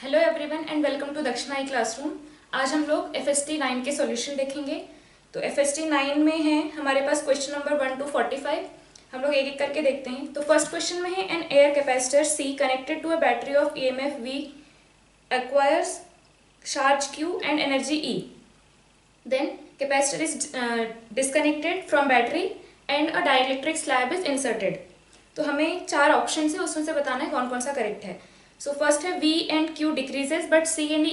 Hello everyone and welcome to Dakshina e classroom. आज हम लोग FST 9 के सॉल्यूशन देखेंगे। तो FST 9 में है हमारे पास क्वेश्चन नंबर 1 to 45। हम लोग एक एक करके देखते हैं। तो फर्स्ट क्वेश्चन में है an air capacitor C connected to a battery of EMF V acquires charge Q and energy E। Then capacitor is disconnected from battery and a dielectric slab is inserted. तो हमें चार option है, उसमें से बताना है कौन कौन सा करेक्ट है। So first है V and Q decreases but C and E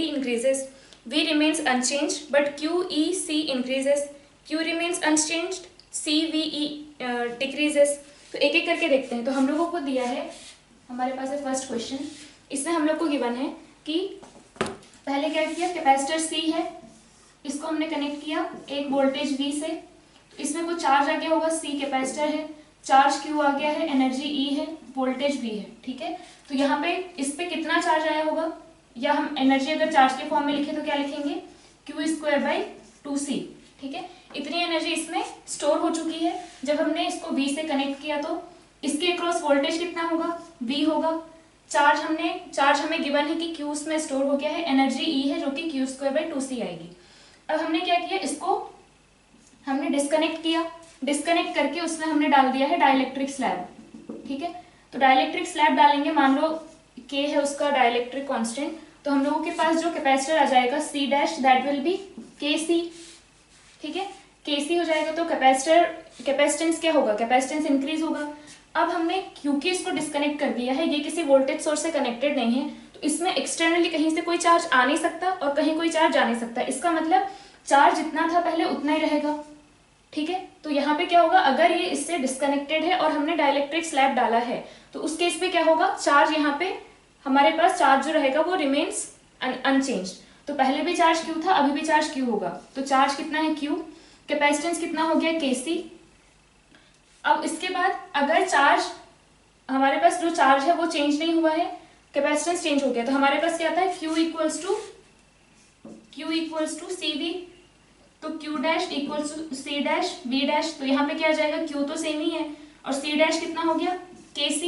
increases. V remains unchanged but Q E C increases. Q remains unchanged, C V E decreases. तो एक एक करके देखते हैं। तो हम लोगों को दिया है, हमारे पास है फर्स्ट क्वेश्चन। इसमें हम लोग को गिवन है कि पहले क्या किया, कैपेसिटर C है, इसको हमने कनेक्ट किया एक वोल्टेज V से। तो इसमें कुछ चार्ज आ गया होगा, C कैपेसिटर है, चार्ज Q आ गया है, एनर्जी E है, वोल्टेज V है। ठीक है, तो यहाँ पे इस पे कितना चार्ज आया होगा, या हम एनर्जी अगर चार्ज के फॉर्म में लिखे तो क्या लिखेंगे, Q²/2C। ठीक है, इतनी एनर्जी इसमें स्टोर हो चुकी है। जब हमने इसको V से कनेक्ट किया तो इसके अक्रॉस वोल्टेज कितना होगा, V होगा। चार्ज हमें गिवन है कि Q उसमें स्टोर हो गया है, एनर्जी E है जो कि Q²/2C आएगी। अब हमने क्या किया, इसको हमने डिस्कनेक्ट किया, डिस्कनेक्ट करके उसमें हमने डाल दिया है डाइलेक्ट्रिक स्लैब। ठीक है, तो डाइलेक्ट्रिक स्लैब डालेंगे, मान लो K है उसका डाइलेक्ट्रिक कांस्टेंट, तो हम लोगों के पास जो कैपेसिटर आ जाएगा C dash, that will B KC। ठीक है, KC हो जाएगा तो कैपेसिटेंस क्या होगा, कैपेसिटेंस इंक्रीज होगा। अब हमने क्योंकि इसको डिस्कनेक्ट कर दिया है, ये किसी वोल्टेज सोर्स से कनेक्टेड नहीं है, तो इसमें एक्सटर्नली कहीं से कोई चार्ज आ नहीं सकता और कहीं कोई चार्ज जा नहीं सकता। इसका मतलब चार्ज जितना था पहले उतना ही रहेगा। ठीक है, तो यहाँ पे क्या होगा, अगर ये इससे डिस्कनेक्टेड है और हमने डाइलेक्ट्रिक स्लैब डाला है तो उस केस पे क्या होगा, चार्ज यहाँ पे हमारे पास चार्ज जो रहेगा वो रिमेन्स अनचेंज्ड। तो पहले भी चार्ज Q था, अभी भी चार्ज Q होगा। तो चार्ज कितना है Q, कैपेसिटेंस कितना हो गया KC। अब इसके बाद अगर चार्ज हमारे पास जो चार्ज है वो चेंज नहीं हुआ है, कैपेसिटेंस चेंज हो गया, तो हमारे पास क्या आता है Q इक्वल्स टू CV। तो Q dash equals to C dash V dash. तो यहाँ पे क्या आ जाएगा, Q तो सेम ही है और C डैश कितना हो गया KC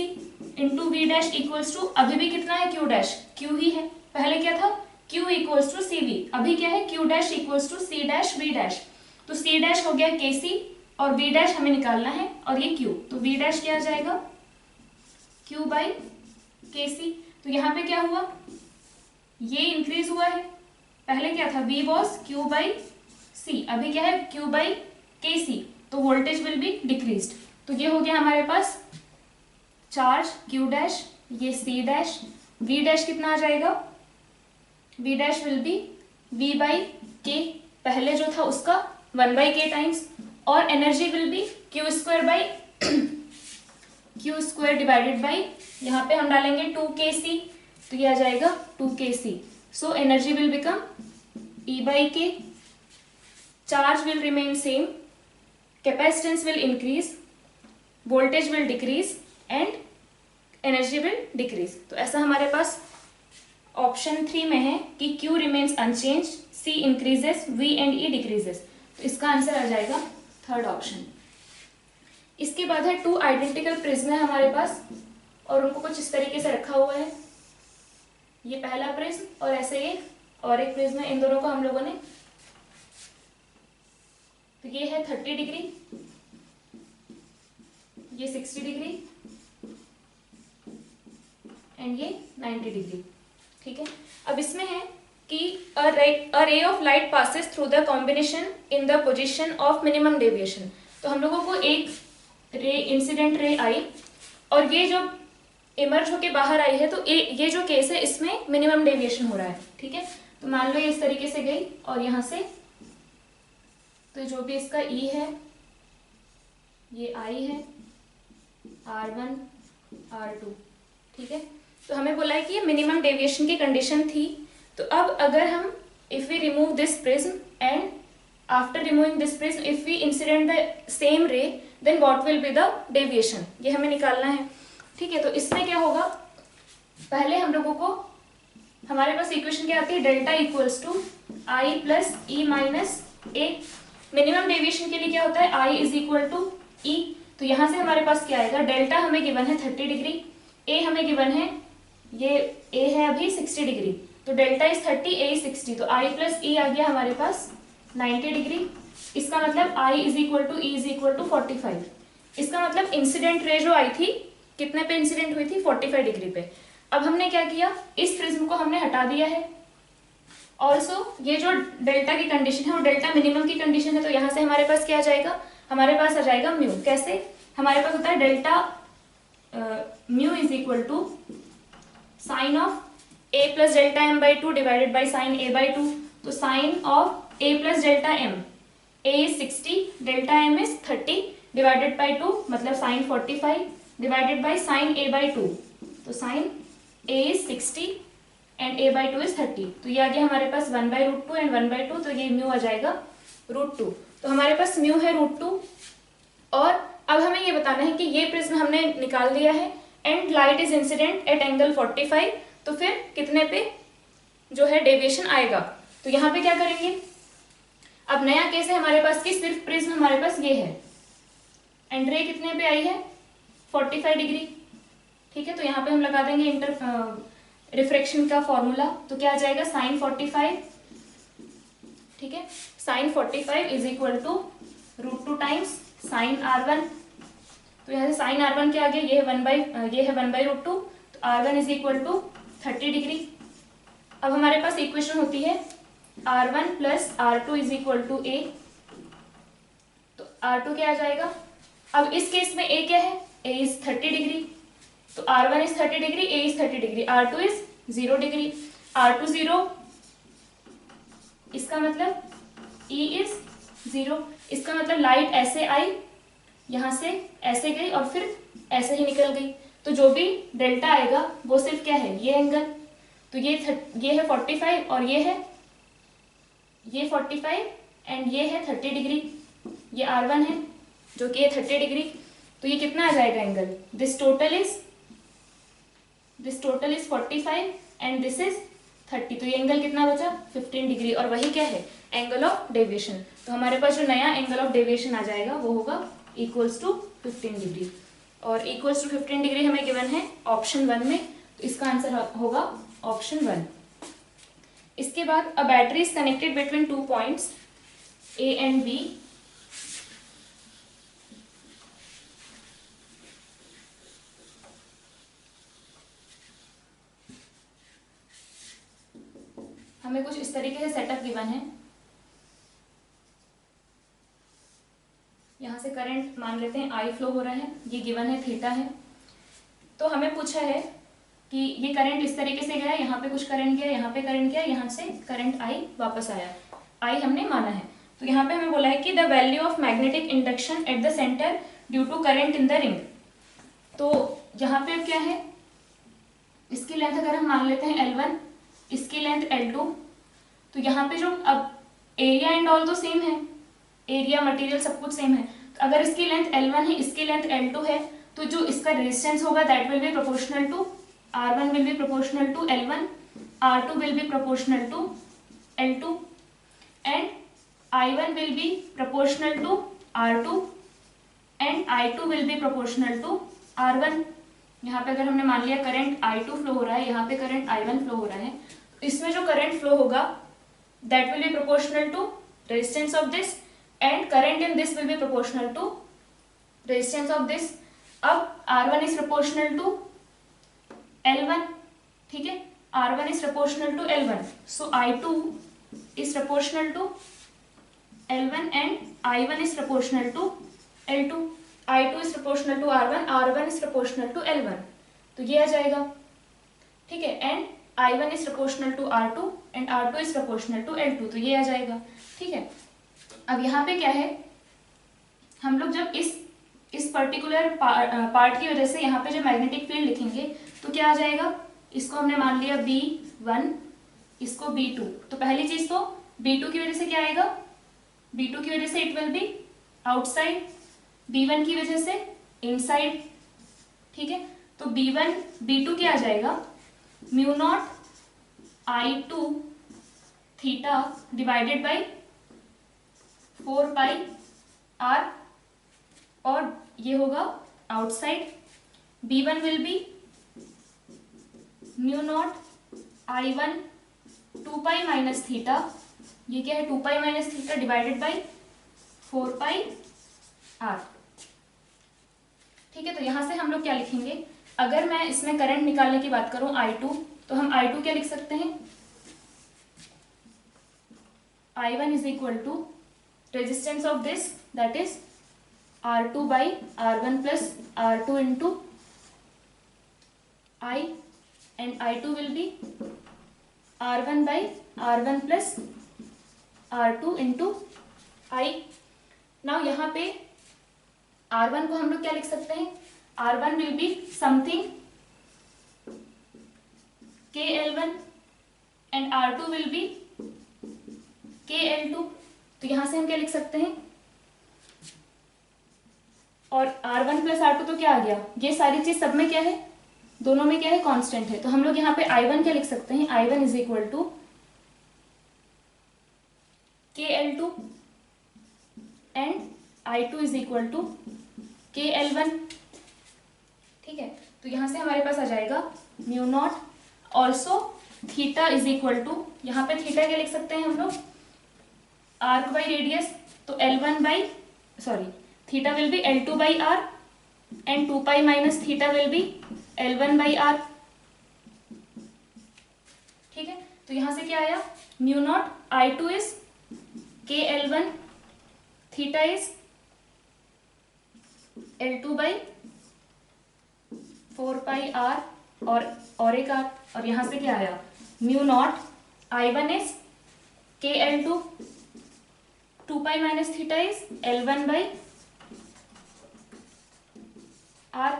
into V dash equals to, अभी भी कितना है Q डैश, Q ही है। पहले क्या था, Q इक्वल्स टू CV, अभी क्या है Q dash equals to C dash V dash. तो C डैश हो गया KC और V डैश हमें निकालना है और ये Q, तो V डैश क्या आ जाएगा Q/KC। तो यहाँ पे क्या हुआ, ये इंक्रीज हुआ है, पहले क्या था V वॉज Q/C, अभी क्या है Q/KC, तो वोल्टेज विल बी डिक्रीज्ड। तो ये हो गया हमारे पास चार्ज Q डैश, ये C डैश, V डैश कितना आ जाएगा, V dash will be V/K, पहले जो था उसका 1/K टाइम्स, और energy will be Q² divided by, यहाँ पे हम डालेंगे 2KC, तो ये आ जाएगा 2KC। So energy will become E/K, charge will remain same, capacitance will increase, voltage will decrease and energy will decrease। तो ऐसा हमारे पास ऑप्शन 3 में है कि Q remains unchanged, C increases, V and E decreases। तो इसका आंसर आ जाएगा थर्ड ऑप्शन। इसके बाद है 2 आइडेंटिकल प्रिज्म है हमारे पास और उनको कुछ इस तरीके से रखा हुआ है। ये पहला प्रिज्म और ऐसे और एक प्रिज्म है, इन दोनों को हम लोगों ने, तो ये है 30 डिग्री, ये 60 डिग्री एंड ये 90 डिग्री। ठीक है, अब इसमें है कि a ray of light passes through the combination in the position of minimum deviation. तो हम लोगों को एक रे, इंसिडेंट रे आई और ये जो इमर्ज होके बाहर आई है, तो ये जो केस है इसमें मिनिमम डेविएशन हो रहा है। ठीक है, तो मान लो ये इस तरीके से गई और यहाँ से, तो जो भी इसका E है, ये I है, R1 R2। ठीक है, तो हमें बोला है कि ये मिनिमम डेविएशन की कंडीशन थी। तो अब अगर हम if we remove this prism and after removing this prism if we incident the same ray, then what will be the deviation, ये हमें निकालना है। ठीक है, तो इसमें क्या होगा, पहले हम लोगों को, हमारे पास इक्वेशन क्या आती है, delta equals to I plus E minus A। Minimum deviation के लिए क्या होता है, I is equal to E। तो यहाँ से हमारे पास क्या आएगा, डेल्टा हमें गिवन है 30 डिग्री, A हमें गिवन है ये ए है अभी 60 डिग्री, तो डेल्टा इज 30, ए इज 60, तो आई प्लस ई आ गया हमारे पास 90 डिग्री। इसका मतलब I is equal to E is equal to 45। इसका मतलब इंसिडेंट रे जो आई थी कितने पे इंसिडेंट हुई थी, 45 डिग्री पे। अब हमने क्या किया, इस प्रिज्म को हमने हटा दिया है। ऑल्सो ये जो डेल्टा की कंडीशन है वो डेल्टा मिनिमम की कंडीशन है, तो यहाँ से हमारे पास क्या आ जाएगा, हमारे पास आ जाएगा म्यू। कैसे, हमारे पास होता है delta mu is equal to sine of A plus delta M by two divided by sine A by two. तो sine of A plus delta M, A is 60, delta M is 30 divided by two, मतलब sine 45 divided by sine A by two. तो sine A is 60 and A by two is 30, तो ये आ गया हमारे पास 1/√2 and 1/2, तो ये म्यू आ जाएगा √2। तो हमारे पास म्यू है √2। और अब हमें ये बताना है कि ये प्रिज्म हमने निकाल दिया है and light is incident at angle 45, तो फिर कितने पे जो है डेविएशन आएगा। तो यहाँ पे क्या करेंगे, अब नया केस है हमारे पास कि सिर्फ प्रिज्म हमारे पास ये है एंड रे कितने पे आई है, 45 डिग्री। ठीक है, तो यहाँ पे हम लगा देंगे रिफ्रैक्शन का फॉर्मूला, तो क्या आ जाएगा साइन 45, ठीक है, sine 45 is equal to √2 times sine R1। तो यहाँ से साइन R1 क्या आ गया, ये है 1/√2, तो R1 is equal to 30 degree. अब हमारे पास इक्वेशन होती है R1 plus R2 is equal to A, तो R2 क्या आ जाएगा, अब इस केस में A क्या है, A इज 30 डिग्री, तो R1 is 30 degree, A is 30 degree, R2 is 0 degree, R2 0, इसका मतलब E इज 0, इसका मतलब लाइट ऐसे आई, यहां से ऐसे गई और फिर ऐसे ही निकल गई, तो जो भी डेल्टा आएगा वो सिर्फ क्या है, ये एंगल। तो ये है 45 और ये 45 एंड ये है 30 डिग्री, ये R1 है जो कि 30 डिग्री, तो ये कितना आ जाएगा angle, this total is 45 and this is 30, तो ये एंगल कितना बचा, 15 डिग्री, और वही क्या है, एंगल ऑफ डेविएशन। तो हमारे पास जो नया एंगल ऑफ डेविएशन आ जाएगा वो होगा इक्वल्स टू 15 डिग्री, और इक्वल्स टू 15 डिग्री हमें गिवन है ऑप्शन 1 में, तो इसका आंसर होगा ऑप्शन 1। इसके बाद a battery is connected between 2 points A and B, हमें कुछ इस तरीके से सेटअप गिवन है। यहाँ से करंट मान लेते हैं I फ्लो हो रहा है, ये गिवन है थीटा है, तो हमें पूछा है कि ये करंट इस तरीके से गया, यहाँ पे कुछ करंट गया, यहाँ पे करंट गया, यहाँ से करंट I वापस आया, I हमने माना है। तो यहाँ पे हमें बोला है कि the value of magnetic induction at the centre due to current in the ring. तो यहाँ पे क्या है, इसकी लेंथ अगर हम मान लेते हैं L1, इसकी लेंथ L2, तो यहाँ पे जो अब एरिया एंड ऑल तो सेम है, एरिया मटेरियल सब कुछ सेम है, तो अगर इसकी लेंथ L1 है, इसकी लेंथ L2 है, तो जो इसका रेजिस्टेंस होगा that will be proportional to R1 will be proportional to L1, R2 will be proportional to L2 and I1 will be proportional to R2 and I2 will be proportional to R1। यहाँ पे अगर हमने मान लिया current I2 flow हो रहा है, यहाँ पे करंट I1 फ्लो हो रहा है, तो इसमें जो करंट फ्लो होगा that will be proportional to resistance of this and current in this will be proportional to resistance of this. अब R1 is proportional to L1, ठीक है, R1 is proportional to L1, so I2 is proportional to L1 and I1 is proportional to L2, I2 is proportional to R1, R1 is proportional to L1, तो ये आ जाएगा, ठीक है, and I1 is proportional to R2 and R2 is proportional to L2, तो ये आ जाएगा, ठीक है। अब यहाँ पे क्या है, हम लोग जब इस पर्टिकुलर पार्ट की वजह से यहाँ पे जो मैग्नेटिक फील्ड लिखेंगे तो क्या आ जाएगा, इसको हमने मान लिया B1, इसको B2, तो पहली चीज तो B2 की वजह से क्या आएगा, B2 की वजह से it will be outside, B1 की वजह से इनसाइड, ठीक है, तो B1 B2 क्या आ जाएगा, μ0 I2 theta divided by 4 pi R, और ये होगा outside, B1 will be mu naught I1 2 pi minus theta, ये क्या है 2 pi minus theta divided by 4 pi r। ठीक है, तो यहां से हम लोग क्या लिखेंगे, अगर मैं इसमें करंट निकालने की बात करूं I2, तो हम I2 क्या लिख सकते हैं, I1 is equal to resistance of this that is R2 by R1 plus R2 into I, and I2 will be R1 by R1 plus R2 into I। Now यहाँ पे R1 को हम लोग क्या लिख सकते हैं, R1 will be something KL1 and R2 will be KL2। तो यहाँ से हम क्या लिख सकते हैं, और R1 प्लस R2 तो क्या आ गया, ये सारी चीज सब में क्या है, दोनों में क्या है, कांस्टेंट है। तो हम लोग यहाँ पे I1 क्या लिख सकते हैं, I1 is equal to KL2 and I2 is equal to KL1। ठीक है, तो यहाँ से हमारे पास आ जाएगा mu naught, also theta is equal to, यहाँ पे थीटा क्या लिख सकते हैं हम लोग, आर्क बाई रेडियस, तो L1 by sorry theta will be L2 by R and 2 pi minus theta will be L1 by R। ठीक है, तो यहां से क्या आया, mu naught I2 is KL1, theta is L2 by 4 pi R और एक R, और यहां से क्या आया, mu naught I1 is KL2, 2 pi minus theta is L1 by R।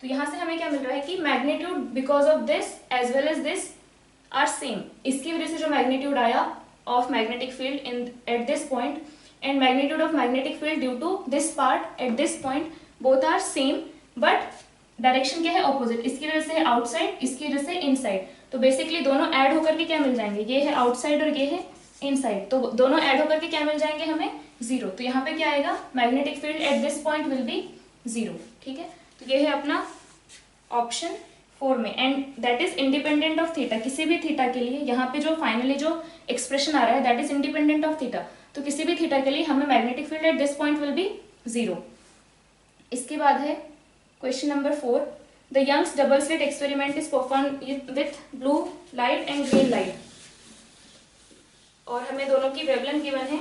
तो यहां से हमें क्या मिल रहा है कि magnitude because of this as well as this are same, इसकी वजह से जो मैग्नीट्यूड आया of magnetic field in at this point and magnitude of magnetic field due to this part at this point, both are same but direction क्या है, opposite. इसकी वजह से है आउटसाइड, इसकी वजह से इनसाइड, तो बेसिकली दोनों ऐड होकर के क्या मिल जाएंगे, ये है आउटसाइड और ये है इनसाइड, तो दोनों ऐड होकर के क्या मिल जाएंगे हमें, जीरो। तो यहाँ पे क्या आएगा, magnetic field at this point will be zero. ठीक है, तो ये है अपना ऑप्शन 4 में, and that is independent of theta, किसी भी थीटा के लिए यहाँ पे जो फाइनली जो एक्सप्रेशन आ रहा है that is independent of theta, तो किसी भी थीटा के लिए हमें magnetic field at this point will be zero. इसके बाद है question number 4, the Young's double slit experiment is perform with blue light and green light, और हमें दोनों की वेवलेंथ गिवन है।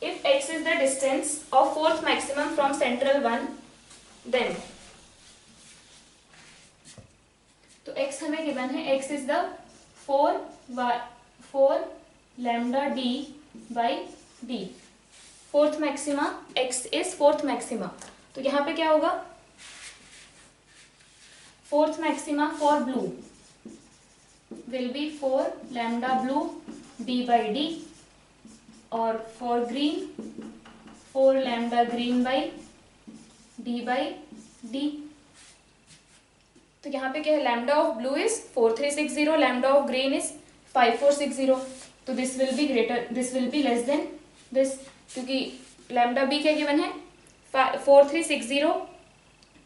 If x is the distance of fourth maximum from central one, then, तो x हमें गिवन है, x is the 4 lambda d by d, fourth maxima, x is fourth maxima, तो यहाँ पे क्या होगा, fourth maxima for blue will be 4 lambda blue d by d, और for green 4 lambda green by d by d। तो यहाँ पे क्या है, lambda of blue is 4360, lambda of green is 5460, तो this will be greater, this will be less then this, क्योंकि lambda B क्या given है 4360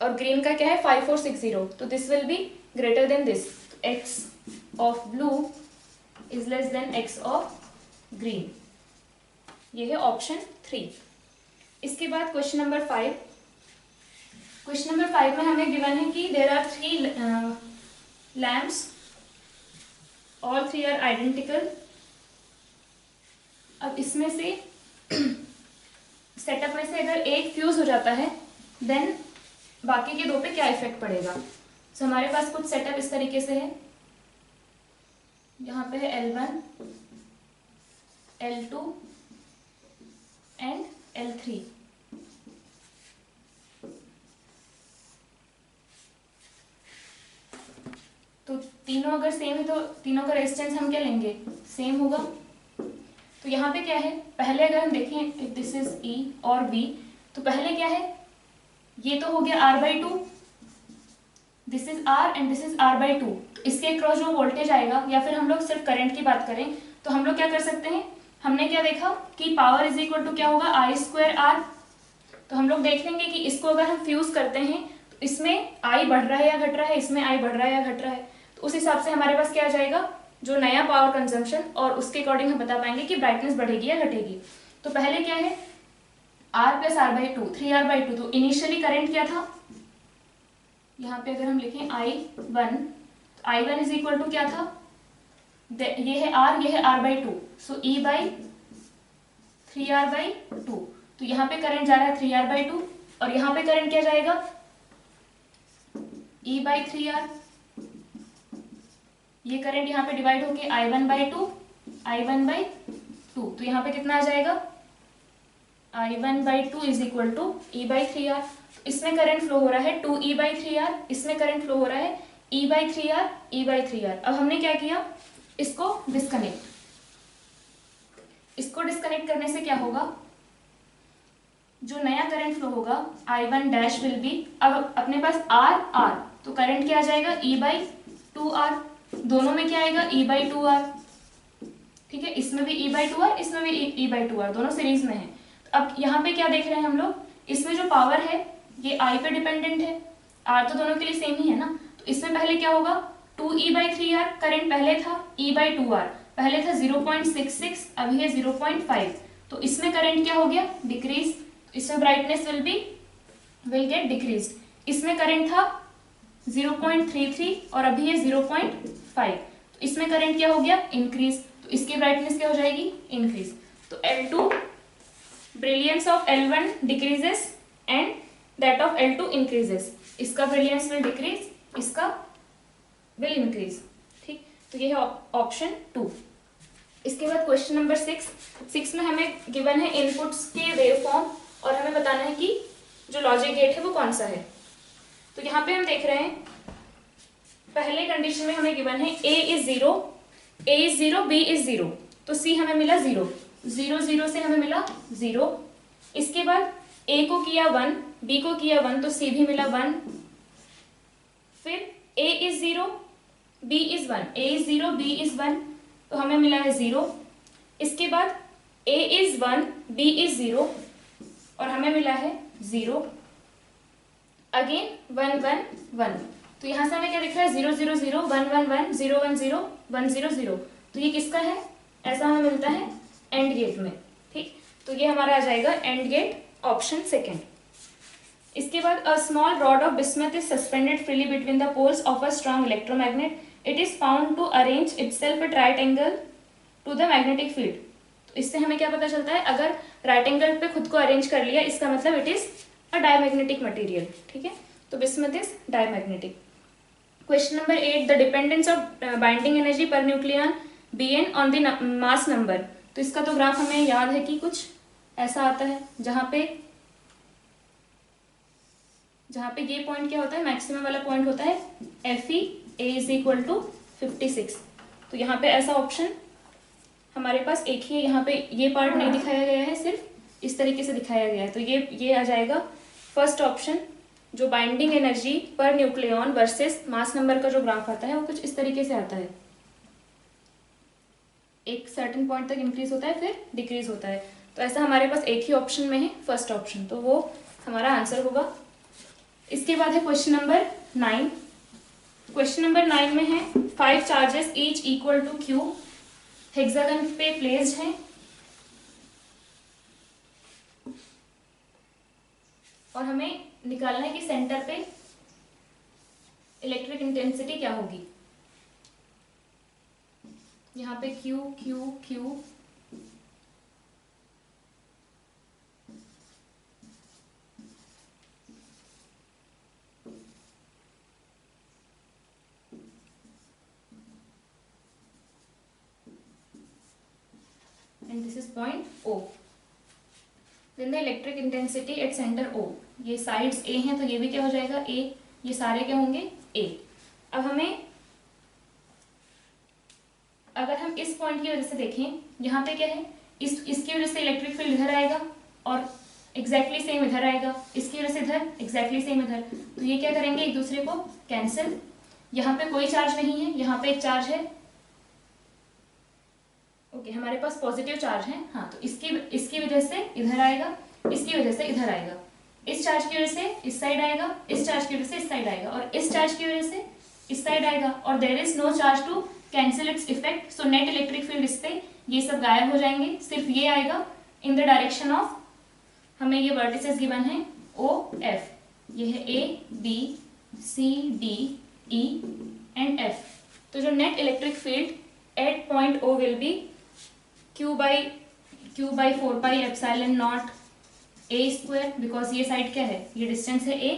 और ग्रीन का क्या है 5460, तो this will be greater than this, x of blue is less then x of green. ये है ऑप्शन 3। इसके बाद क्वेश्चन नंबर 5, क्वेश्चन नंबर 5 में हमें गिवन है कि there are 3 lamps, all 3 are identical. अब इसमें से सेटअप में से अगर एक फ्यूज हो जाता है देन बाकी के 2 पे क्या इफेक्ट पड़ेगा। तो हमारे पास कुछ सेटअप इस तरीके से है, यहाँ पे है L1, L2 एंड L3। तो तीनों अगर सेम है तो तीनों का रेजिस्टेंस हम क्या लेंगे, सेम होगा। तो यहाँ पे क्या है, पहले अगर हम देखें इफ दिस इज E और B, तो पहले क्या है, ये तो हो गया R/2, this is R and this is R/2। तो इसके अक्रॉस जो वोल्टेज आएगा, या फिर हम लोग सिर्फ करंट की बात करें तो हम लोग क्या कर सकते हैं, हमने क्या देखा कि पावर इज इक्वल टू क्या होगा, I²R। तो हम लोग देख लेंगे कि इसको अगर हम फ्यूज करते हैं तो इसमें I बढ़ रहा है या घट रहा है, इसमें I बढ़ रहा है या घट रहा है। तो उस हिसाब से हमारे पास क्या आ जाएगा, जो नया पावर कंजम्पशन, और उसके अकॉर्डिंग हम बता पाएंगे कि ब्राइटनेस बढ़ेगी या घटेगी। तो पहले क्या है, R plus R by two, 3R/2। तो इनिशियली करंट क्या था, यहाँ पे अगर हम लिखें I1, तो I1 इज इक्वल टू क्या था, ये है R, ये है R/2, so E by 3R/2। तो यहाँ पे करंट जा रहा है 3R/2, और यहाँ पे करंट क्या जाएगा, E बाई 3R। ये करंट यहाँ पे डिवाइड होके I1/2, I1/2, तो यहाँ पे कितना आ जाएगा, I1/2 is equal to E by 3R। इसमें करंट फ्लो हो रहा है 2E बाई 3R, इसमें करंट फ्लो हो रहा है E by 3R, E by 3R। अब हमने क्या किया, इसको डिस्कनेक्ट, इसको डिस्कनेक्ट करने से क्या होगा, जो नया करंट फ्लो होगा I1 डैश विल बी, अब अपने पास R, तो करंट क्या आ जाएगा, E बाई 2R। दोनों में क्या आएगा, E बाई 2R, ठीक है, इसमें भी E बाई 2R, इसमें भी E बाई 2R, दोनों सीरीज में है। तो अब यहाँ पे क्या देख रहे हैं हम लोग, इसमें जो पावर है ये I पे डिपेंडेंट है, R तो दोनों के लिए सेम ही है ना। तो इसमें पहले क्या होगा, 2E बाई 3R, करंट पहले था E बाई 2R, पहले था 0.66, अभी है 0.5, तो इसमें करंट क्या हो गया, डिक्रीज, इसमें ब्राइटनेस विल गेट डिक्रीज। इसमें करंट था 0.33 और अभी है 0.5, तो इसमें करंट क्या हो गया, इंक्रीज, तो इसकी ब्राइटनेस क्या हो जाएगी, इंक्रीज। तो L2, brilliance of L1 decreases and that of L2 increases. इसका ब्रिलियंस विल डिक्रीज, इसका विल इंक्रीज, ठीक। तो ये है ऑप्शन 2। इसके बाद क्वेश्चन नंबर 6 में हमें गिवन है इनपुट्स के वेव फॉर्म, और हमें बताना है कि जो लॉजिक गेट है वो कौन सा है। तो यहाँ पे हम देख रहे हैं, पहले कंडीशन में हमें गिवन है A इज 0, B इज 0, तो C हमें मिला 0, 0 से हमें मिला 0। इसके बाद A को किया 1, B को किया 1, तो C भी मिला 1। फिर A is 0, B is 1, A is 0, B is 1, तो हमें मिला है 0। इसके बाद A इज 1, B इज 0, और हमें मिला है 0। अगेन 1 1 1, तो यहाँ से हमें क्या दिख रहा है, 0 0 0 1 1 1 0 1 0 1 0 0, तो ये किसका है, ऐसा हमें मिलता है एंड गेट में, ठीक। तो ये हमारा आ जाएगा एंड गेट, ऑप्शन 2। इसके बाद a small rod of bismuth is suspended freely between the poles of a strong electromagnet, it is found to arrange itself at right angle to the magnetic field. तो इससे हमें क्या पता चलता है, अगर राइट एंगल पे खुद को अरेंज कर लिया, इसका मतलब it is a diamagnetic material, ठीक है। तो bismuth is diamagnetic. Question number 8, the dependence of binding energy per nucleon Bn on the mass number. तो इसका तो ग्राफ हमें याद है कि कुछ ऐसा आता है, जहां पे ये पॉइंट क्या होता है, मैक्सिमम वाला पॉइंट होता है Fe, A is equal to 56। तो यहाँ पे ऐसा ऑप्शन हमारे पास एक ही है, यहाँ पे ये पार्ट नहीं दिखाया गया है, सिर्फ इस तरीके से दिखाया गया है। तो ये आ जाएगा फर्स्ट ऑप्शन, जो binding energy per nucleon versus mass number का जो ग्राफ आता है वो कुछ इस तरीके से आता है, एक सर्टेन पॉइंट तक इंक्रीज होता है फिर डिक्रीज होता है। तो ऐसा हमारे पास एक ही ऑप्शन में है, फर्स्ट ऑप्शन, तो वो हमारा आंसर होगा। इसके बाद है क्वेश्चन नंबर 9। क्वेश्चन नंबर 9 में है 5 charges each equal to Q hexagon पे प्लेस्ड हैं, और हमें निकालना है कि सेंटर पे इलेक्ट्रिक इंटेंसिटी क्या होगी। यहाँ पे Q Q Q, and this is point O. Then the electric intensity at center O. ये साइड्स A हैं, तो ये भी क्या हो जाएगा A, ये सारे क्या होंगे A। अब हमें, अगर हम इस पॉइंट की वजह से देखें, यहाँ पे क्या है, इसकी वजह से इलेक्ट्रिक फील्ड इधर आएगा और एग्जैक्टली सेम इधर आएगा, इसकी वजह से इधर एग्जैक्टली सेम इधर, तो ये क्या करेंगे, एक दूसरे को कैंसिल। यहाँ पे कोई चार्ज नहीं है, यहाँ पे एक चार्ज है, ओके, हमारे पास पॉजिटिव चार्ज है, हाँ, तो इसकी वजह से इधर आएगा, इसकी वजह से इधर आएगा, इस चार्ज की वजह से इस साइड आएगा, इस चार्ज की वजह से इस साइड आएगा, और इस चार्ज की वजह से इस साइड आएगा और there is no charge to cancel its effect, so net electric field इस पे ये सब गायब हो जाएंगे, सिर्फ ये आएगा इन द डायरेक्शन ऑफ, हमें ये वर्टिसेस गिवन है ओ एफ, ये है A B C D E and F. तो जो net electric field at point O will be Q by 4πε0 A square, because ये साइड क्या है, ये डिस्टेंस है ए,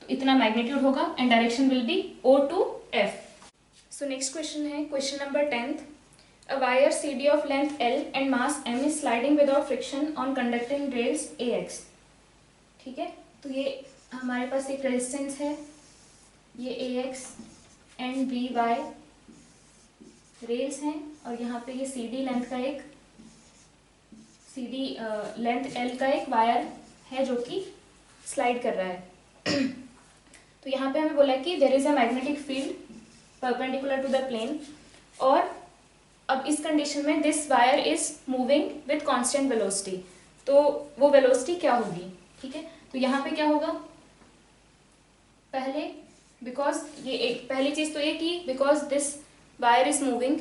तो इतना मैग्नीट्यूड होगा and direction will be O to F. So next question है question number 10th। A wire C D of length L and mass M is sliding without friction on conducting rails A X. ठीक है, तो ये हमारे पास एक resistance है, ये A X and B Y rails हैं और यहाँ पे ये सी डी लेंथ का एक लेंथ एल का एक वायर है जो कि स्लाइड कर रहा है। तो यहाँ पे हमें बोला कि there is a magnetic field perpendicular to the plane, और अब इस कंडीशन में this wire is moving with constant velocity, तो वो वेलोसिटी क्या होगी। ठीक है, तो यहाँ पे क्या होगा, पहले बिकॉज ये एक पहली चीज तो ये कि because this wire is moving,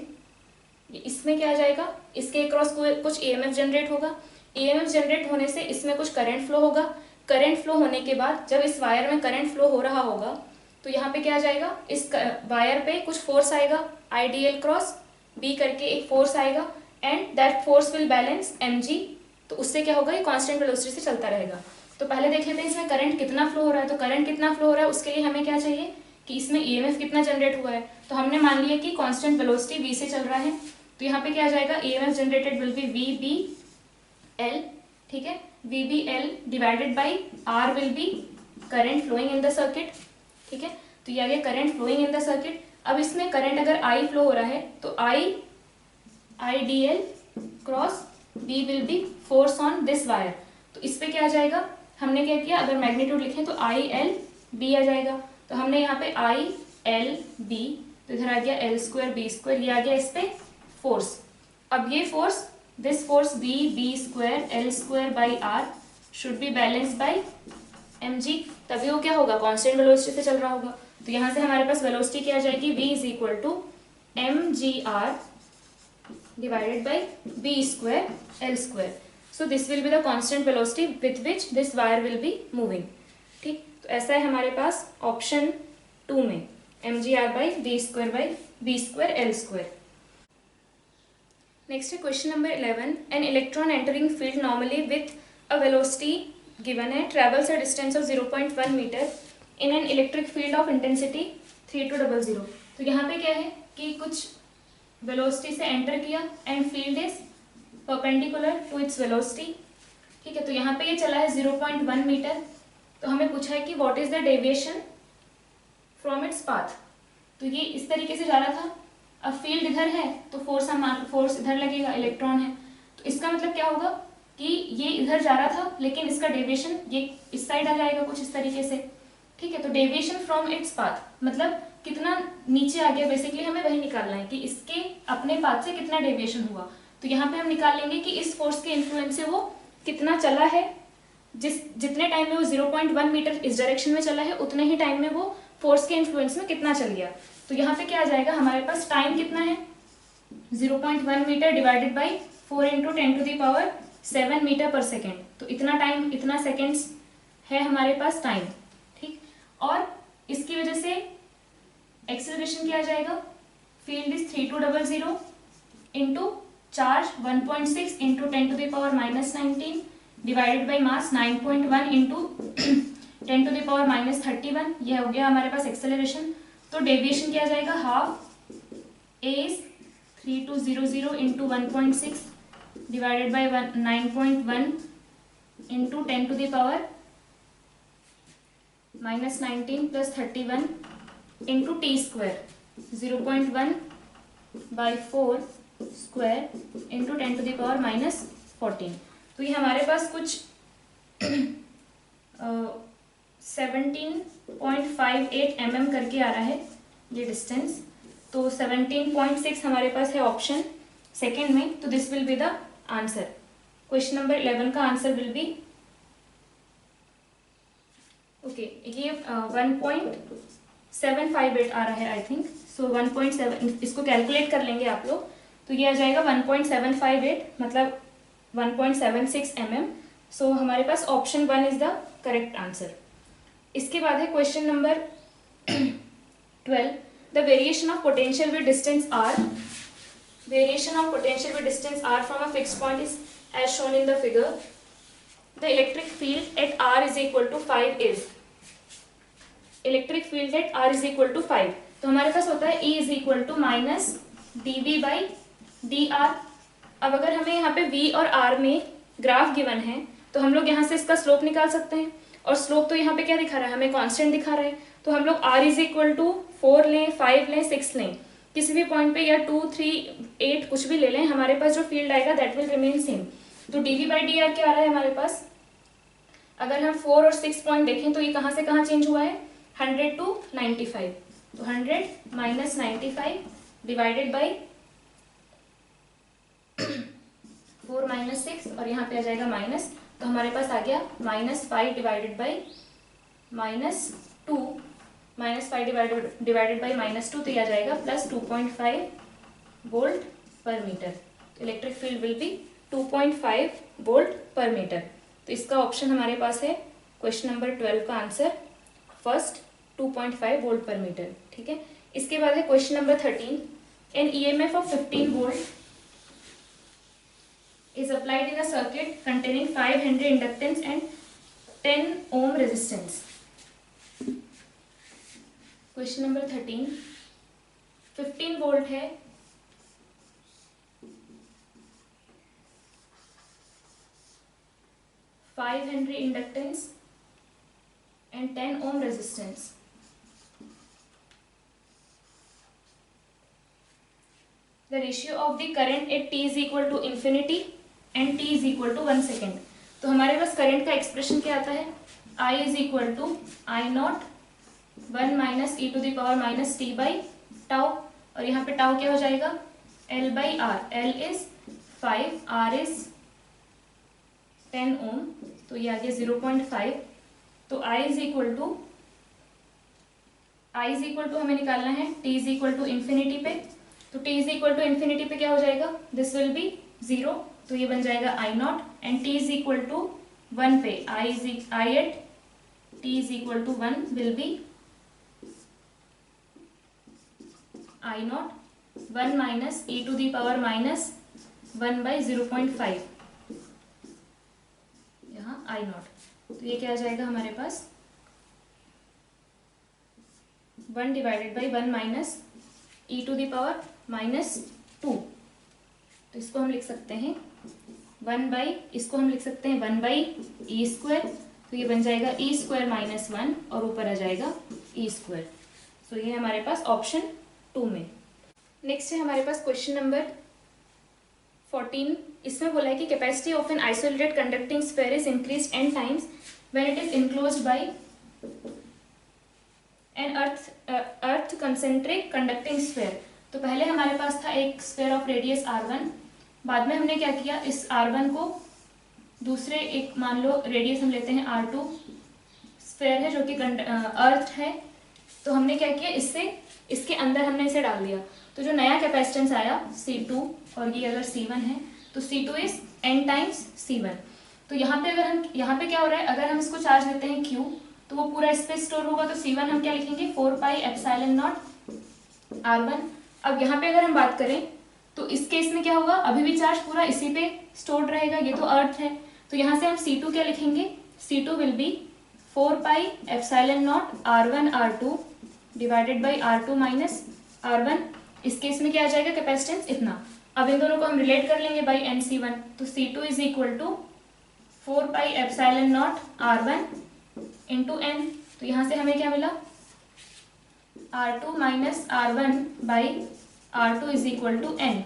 इसमें क्या आ जाएगा, इसके अक्रॉस कुछ ईएमएफ जनरेट होगा, ईएमएफ जनरेट होने से इसमें कुछ करंट फ्लो होगा, करंट फ्लो होने के बाद जब इस वायर में करंट फ्लो हो रहा होगा तो यहाँ पे क्या आ जाएगा, इस वायर पे कुछ फोर्स आएगा, I D L cross B करके एक फोर्स आएगा and that force will balance M G, तो उससे क्या होगा, ये कांस्टेंट वेलोसिटी से चलता रहेगा। तो पहले देख लेते हैं इसमें करंट कितना फ्लो हो रहा है। तो करंट कितना फ्लो हो रहा है उसके लिए हमें क्या चाहिए कि इसमें ईएमएफ कितना जनरेट हुआ है, तो हमने मान लिया कि कांस्टेंट वेलोसिटी v से चल रहा है, तो यहाँ पे क्या आ जाएगा, EMF generated will be V B L. ठीक है, V B L divided by R will be current flowing in the circuit. ठीक है, तो ये आ गया current flowing in the circuit. अब इसमें करंट अगर आई फ्लो हो रहा है तो I D L cross B will be force on this wire, तो इस पे क्या आ जाएगा, हमने क्या किया, अगर मैग्नीट्यूड लिखें तो आई एल बी आ जाएगा, तो हमने यहाँ पे आई एल बी, तो इधर आ गया एल स्क्वायर बी स्क्वायर, ये आ गया इस पे फोर्स। अब ये force, this force B square L square by R should be balance by M G, तभी वो क्या होगा, कांस्टेंट वेलोसिटी से चल रहा होगा। तो यहाँ से हमारे पास वेलोसिटी क्या आ जाएगी, v is equal to M G R divided by B square L square. So this will be the constant velocity with which this wire will be moving. ठीक, तो ऐसा है हमारे पास ऑप्शन 2 में M G R by B square L square. Next है question number 11। An electron entering field normally with a velocity given है travels a distance of 0.1 metre in an electric field of intensity 3200। तो यहाँ पे क्या है कि कुछ velocity से एंटर किया and field is perpendicular to its velocity. ठीक है, तो यहाँ पे ये चला है 0.1 मीटर, तो हमें पूछा है कि what is the deviation from its path. तो ये इस तरीके से जा रहा था, अब फील्ड इधर है तो फोर्स इधर लगेगा, इलेक्ट्रॉन है, तो इसका मतलब क्या होगा कि ये इधर जा रहा था लेकिन इसका डेविएशन ये इस साइड आ जाएगा कुछ इस तरीके से। ठीक है, तो डेविएशन फ्रॉम इट्स पाथ मतलब कितना नीचे आ गया, बेसिकली हमें वही निकालना है कि इसके अपने पाथ से कितना डेविएशन हुआ। तो यहाँ पे हम निकाल लेंगे कि इस फोर्स के इन्फ्लुएंस से वो कितना चला है, जितने टाइम में वो 0.1 मीटर इस डायरेक्शन में चला है उतने ही टाइम में वो फोर्स के इन्फ्लुएंस में कितना चल गया। तो यहाँ पे क्या आ जाएगा, हमारे पास टाइम कितना है 0.1 metre divided by 4 into 10⁻7 metre per second, तो इतना टाइम, इतना सेकेंड्स है हमारे पास टाइम। ठीक, और इसकी वजह से एक्सेलरेशन क्या आ जाएगा, field is 3200 into charge 1.6 into 10⁻⁻19 divided by mass 9.1 into 10⁻31, यह हो गया हमारे पास एक्सेलरेशन। तो डेविएशन क्या आ जाएगा, half A 3200 into 1.6 divided by 9.1 into 10⁻⁻19 plus 31 into T square 0.1 by 4 square into 10⁻⁻14। तो ये हमारे पास कुछ 17.58 mm करके आ रहा है ये डिस्टेंस। तो 17.6 हमारे पास है ऑप्शन सेकेंड में, तो this will be the answer. Question number 11 का आंसर विल बी ओके, ये 1.6 1.758 आ रहा है आई थिंक। सो 1.7, इसको कैलकुलेट कर लेंगे आप लोग, तो ये आ जाएगा 1.758 मतलब 1.76 mm। सो हमारे पास option 1 is the correct answer. इसके बाद है question number 12, the variation of potential with distance R. Variation of potential with distance R from a fixed point is as shown in the figure. The electric field at R is equal to 5 is. Electric field at R is equal to 5, तो हमारे पास होता है E is equal to minus dV by dr। अब अगर हमें यहाँ पे V और R में ग्राफ गिवन है तो हम लोग यहाँ से इसका स्लोप निकाल सकते हैं, और स्लोप तो यहाँ पे क्या दिखा रहा है, हमें कांस्टेंट दिखा रहा है। तो हम लोग R इज इक्वल टू 4 लें, 5 लें, 6 लें, किसी भी पॉइंट पे, या 2, 3, 8 कुछ भी ले लें, हमारे पास जो फील्ड आएगा दैट विल रिमेन सेम। तो dV बाई dr क्या आ रहा है हमारे पास, अगर हम 4 और 6 पॉइंट देखें तो ये कहाँ से कहाँ चेंज हुआ है, 100 to 95। तो 100 माइनस 95 डिवाइडेड बाई 4 माइनस 6, और यहाँ पे आ जाएगा माइनस, तो हमारे पास आ गया -5 डिवाइडेड बाई -2, -5 डिवाइडेड बाई -2, तो ये आ जाएगा plus 2.5 volt per metre. Electric field will be 2.5 volt per metre. तो इसका ऑप्शन हमारे पास है क्वेश्चन नंबर 12 का answer first 2.5 volt per metre. ठीक है, इसके बाद है question number 13, an EMF of 15 volt is applied in a circuit containing 5 Henry inductance and 10 ohm resistance. Question number 13, 15 volt है, 5 Henry inductance and 10 ohm resistance. The ratio of the current at t is equal to infinity and t is equal to 1 second. तो हमारे पास current का expression क्या आता है, I is equal to I naught 1 minus e to the power minus T by tau, और यहाँ पे tau क्या हो जाएगा, L by R. L is 5, R is 10 ohm, तो ये आ गया 0.5। तो I इज इक्वल टू हमें निकालना है t is equal to infinity पे, तो t is equal to infinity पे क्या हो जाएगा, दिस विल बी 0, तो ये बन जाएगा I naught, and t is equal to 1 पे I at t is equal to 1 will be I naught 1 minus e to the power minus 1 by 0.5, यहाँ I नॉट, तो ये क्या आ जाएगा हमारे पास 1 divided by 1 minus e to the power minus 2, तो इसको हम लिख सकते हैं 1 बाई 1 स्क्वायर, तो ये बन जाएगा e स्क्वायर माइनस 1, और ऊपर आ जाएगा e स्क्वायर। तो ये हमारे पास ऑप्शन 2 में। नेक्स्ट है हमारे पास क्वेश्चन नंबर 14, इसमें बोला है कि capacity of an isolated conducting sphere is increased n times when it is enclosed by an earth concentric conducting sphere. तो पहले हमारे पास था एक स्फीयर ऑफ रेडियस r1, बाद में हमने क्या किया, इस r1 को दूसरे एक मान लो रेडियस हम लेते हैं r2 स्फीयर है जो कि अर्थ है, तो हमने क्या किया, इसके अंदर हमने इसे डाल दिया, तो जो नया कैपेसिटेंस आया C2, और ये अगर C1 है तो C2 is n times C1। तो यहाँ पे क्या हो रहा है, अगर हम इसको चार्ज देते हैं Q तो वो पूरा इस पे स्टोर होगा, तो C1 हम क्या लिखेंगे 4 पाई एप्सिलॉन नॉट R1। अब यहाँ पे अगर हम बात करें तो इस केस में क्या होगा, अभी भी चार्ज पूरा इसी पे स्टोर्ड रहेगा, ये तो अर्थ है, तो यहाँ से हम C2 क्या लिखेंगे, C2 will be 4 pi epsilon naught R1 R2 divided by R2 minus R1। इस केस में क्या आ जाएगा, कैपेसिटेंस इतना। अब इन दोनों को हम रिलेट कर लेंगे बाई NC1, तो C2 is equal to 4 pi epsilon naught R1 into n, तो यहाँ से हमें क्या मिला, R2 minus R1 by R2 is equal to n,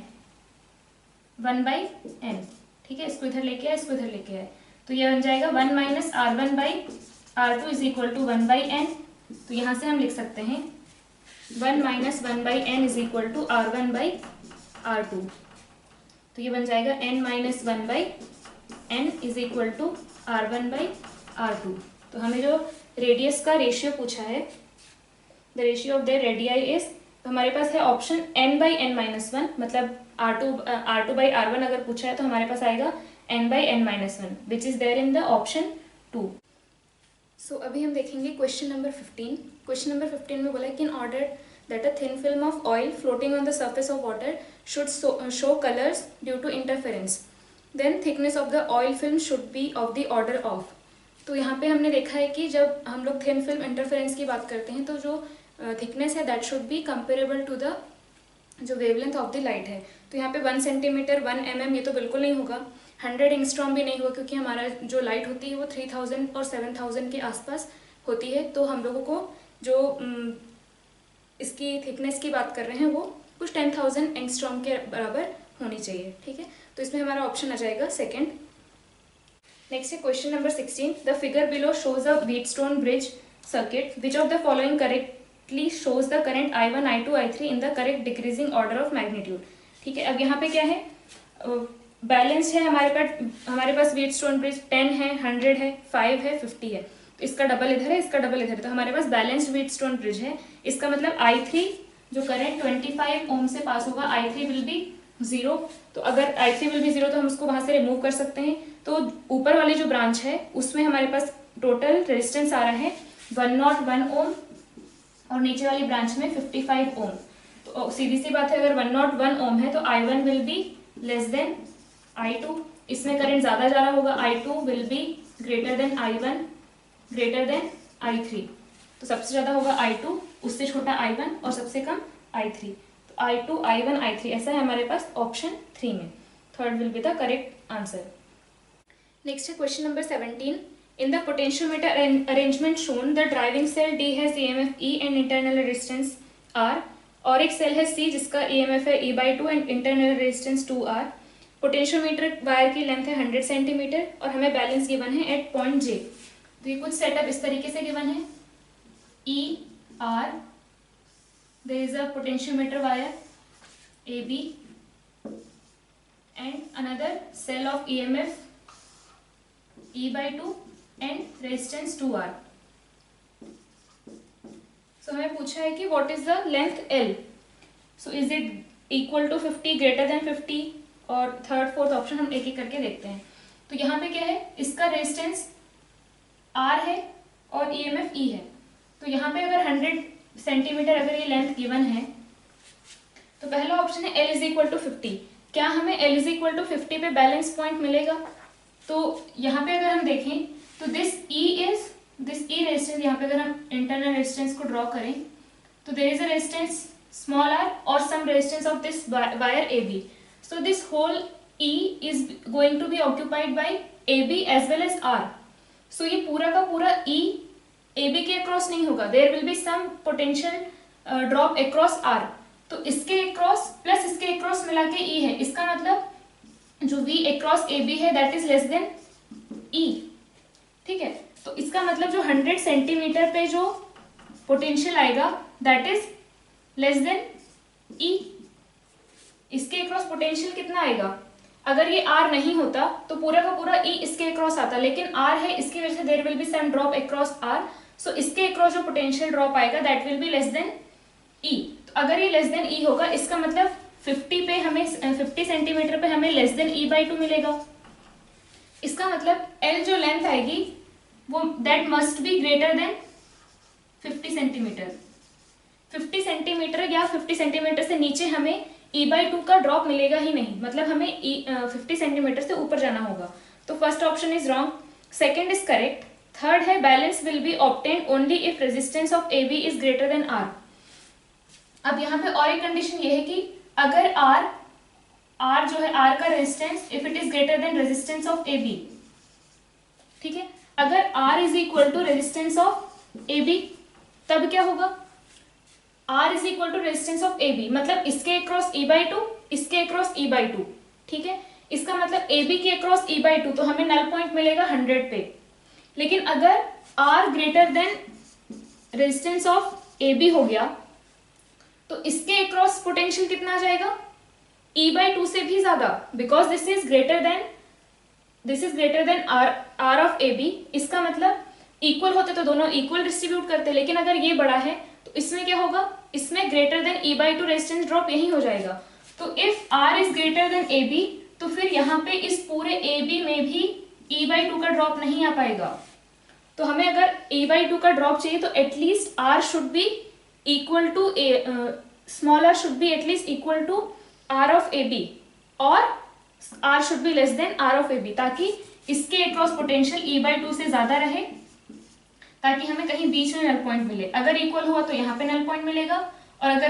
1 by n। ठीक है, इसको इधर लेके आए, इसको इधर लेके आए, तो ये बन जाएगा 1 minus R1 by R2 is equal to 1 by n। तो यहाँ से हम लिख सकते हैं 1 minus 1 by n is equal to R1 by R2, तो ये बन जाएगा n minus 1 by n is equal to R1 by R2। तो हमें जो रेडियस का रेशियो पूछा है the ratio of their radii is, तो हमारे पास है ऑप्शन n/n-1, मतलब R2/R1 अगर पूछा है तो हमारे पास आएगा n/n-1 which is there in the option 2। So अभी हम देखेंगे क्वेश्चन नंबर 15। क्वेश्चन नंबर 15 में बोला है कि in order that a thin film of oil floating on the surface of water should show colours due to interference, then thickness of the oil film should be of the order of. तो यहाँ पे हमने देखा है कि जब हम लोग थिन फिल्म इंटरफेरेंस की बात करते हैं तो जो थिकनेस है that should be comparable to the जो वेवलेंथ ऑफ द लाइट है। तो यहाँ पे 1 सेंटीमीटर 1 mm ये तो बिल्कुल नहीं होगा, 100 एंगस्ट्रॉम भी नहीं होगा, क्योंकि हमारा जो लाइट होती है वो 3000 और 7000 के आसपास होती है। तो हम लोगों को जो इसकी थिकनेस की बात कर रहे हैं वो कुछ 10,000 एंगस्ट्रॉम के बराबर होनी चाहिए। ठीक है, तो इसमें हमारा ऑप्शन आ जाएगा सेकेंड। नेक्स्ट है question number 16। The figure below shows a Wheatstone bridge circuit, which of the following correctly shows the current I1, I2, I3 in the correct decreasing order of magnitude. ठीक है, अब यहाँ पे क्या है, balance है हमारे पास व्हीटस्टोन ब्रिज 10 है, 100 है, 5 है, 50 है। तो इसका डबल इधर है, इसका डबल इधर है, तो हमारे पास बैलेंस्ड व्हीटस्टोन ब्रिज है। इसका मतलब I3 जो करंट 25 ओम से पास होगा, I3 विल बी 0। तो अगर I3 विल बी 0 तो हम उसको वहां से रिमूव कर सकते हैं। तो ऊपर वाली जो ब्रांच है उसमें हमारे पास टोटल रेजिस्टेंस आ रहा है 101 ओम और नीचे वाली ब्रांच में 55 ओम। तो सीधी सी बात है, अगर 101 ओम है तो I1 will be less then I2। इसमें करंट ज्यादा जा रहा होगा, I2 will be greater than I1 greater than I3। तो सबसे ज्यादा होगा I2, उससे छोटा I1 और सबसे कम I3। तो I2, I1, I3 ऐसा है हमारे पास ऑप्शन 3 में। Third will be the correct answer. Next है question number 17। In the potentiometer arrangement shown, the driving cell D has EMF E and internal resistance R, और एक सेल है C जिसका EMF है E/2 and internal resistance 2R। Potentiometer wire की length है 100 centimetre और हमें बैलेंस गिवन है एट पॉइंट J। तो ये कुछ सेटअप इस तरीके से गिवन है, E R, there is a potentiometer wire AB and another cell of EMF E/2 and resistance 2R। so हमें पूछा है कि what is the length L, so is it equal to 50, greater than 50, और third fourth option हम एक एक करके देखते हैं। तो यहाँ पे क्या है, इसका रेजिस्टेंस R है और EMF E है। तो यहाँ पे अगर 100 सेंटीमीटर अगर ये लेंथ गिवन है तो पहला ऑप्शन है L इज इक्वल टू 50। क्या हमें L इज इक्वल टू 50 पे बैलेंस पॉइंट मिलेगा? तो यहाँ पे अगर हम देखें तो दिस E रेजिस्टेंस, यहाँ पे अगर हम इंटरनल रेजिस्टेंस को ड्रॉ करें तो there is a resistance small r और some resistance of this wire AB। So this whole E is going to be occupied by AB as well as R। So ये पूरा का पूरा E AB के across नहीं होगा, there will be some potential drop across R। तो इसके across plus इसके अक्रॉस मिला के E है, इसका मतलब जो V अक्रॉस AB है that is less than E। ठीक है, तो इसका मतलब जो 100 सेंटीमीटर पे जो पोटेंशियल आएगा that is less than E। इसके अक्रॉस पोटेंशियल कितना आएगा? अगर ये R नहीं होता तो पूरा का पूरा E इसके अक्रॉस आता, लेकिन R है, इसकी वजह से there will be some drop across R। So इसके अक्रॉस जो पोटेंशियल ड्रॉप आएगा that will be less than E। तो अगर ये लेस देन E होगा, इसका मतलब 50 सेंटीमीटर पे हमें लेस देन E/2 मिलेगा। इसका मतलब L जो लेंथ आएगी वो that must be greater than 50 centimetre. 50 centimetre या 50 सेंटीमीटर से नीचे हमें E/2 का ड्रॉप मिलेगा ही नहीं, मतलब हमें 50 सेंटीमीटर से ऊपर जाना होगा। तो first option is wrong, second is correct. Third है balance will be obtain only if resistance of AB is greater than R। अब यहाँ पे और एक कंडीशन ये है कि अगर R जो है R का resistance if it is greater than resistance of AB। ठीक है, अगर R is equal to resistance of AB तब क्या होगा? R is equal to resistance of AB, मतलब इसके अक्रॉस E/2, इसके अक्रॉस E/2। ठीक है, इसका मतलब AB के अक्रॉस E/2, तो हमें नल पॉइंट मिलेगा 100 पे। लेकिन अगर R greater than resistance of AB हो गया तो इसके अक्रॉस पोटेंशियल कितना आ जाएगा? E/2 से भी ज्यादा, because this is greater than R of AB। इसका मतलब इक्वल होते तो दोनों इक्वल डिस्ट्रीब्यूट करते, लेकिन अगर ये बड़ा है तो इसमें क्या होगा, इसमें greater than E/2 resistance drop यही हो जाएगा। तो if R is greater then AB, तो फिर यहाँ पे इस पूरे AB में भी E/2 का ड्रॉप नहीं आ पाएगा। तो हमें अगर E/2 का ड्रॉप चाहिए तो at least R should be equal to small r should be at least equal to R of AB और R should be less than R of AB, ताकि इसके अक्रॉस पोटेंशियल E/2 से ज्यादा रहे, ताकि हमें कहीं बीच में नल पॉइंट मिले। अगर इक्वल हुआ तो यहाँ पे नल पॉइंट मिलेगा, और अगर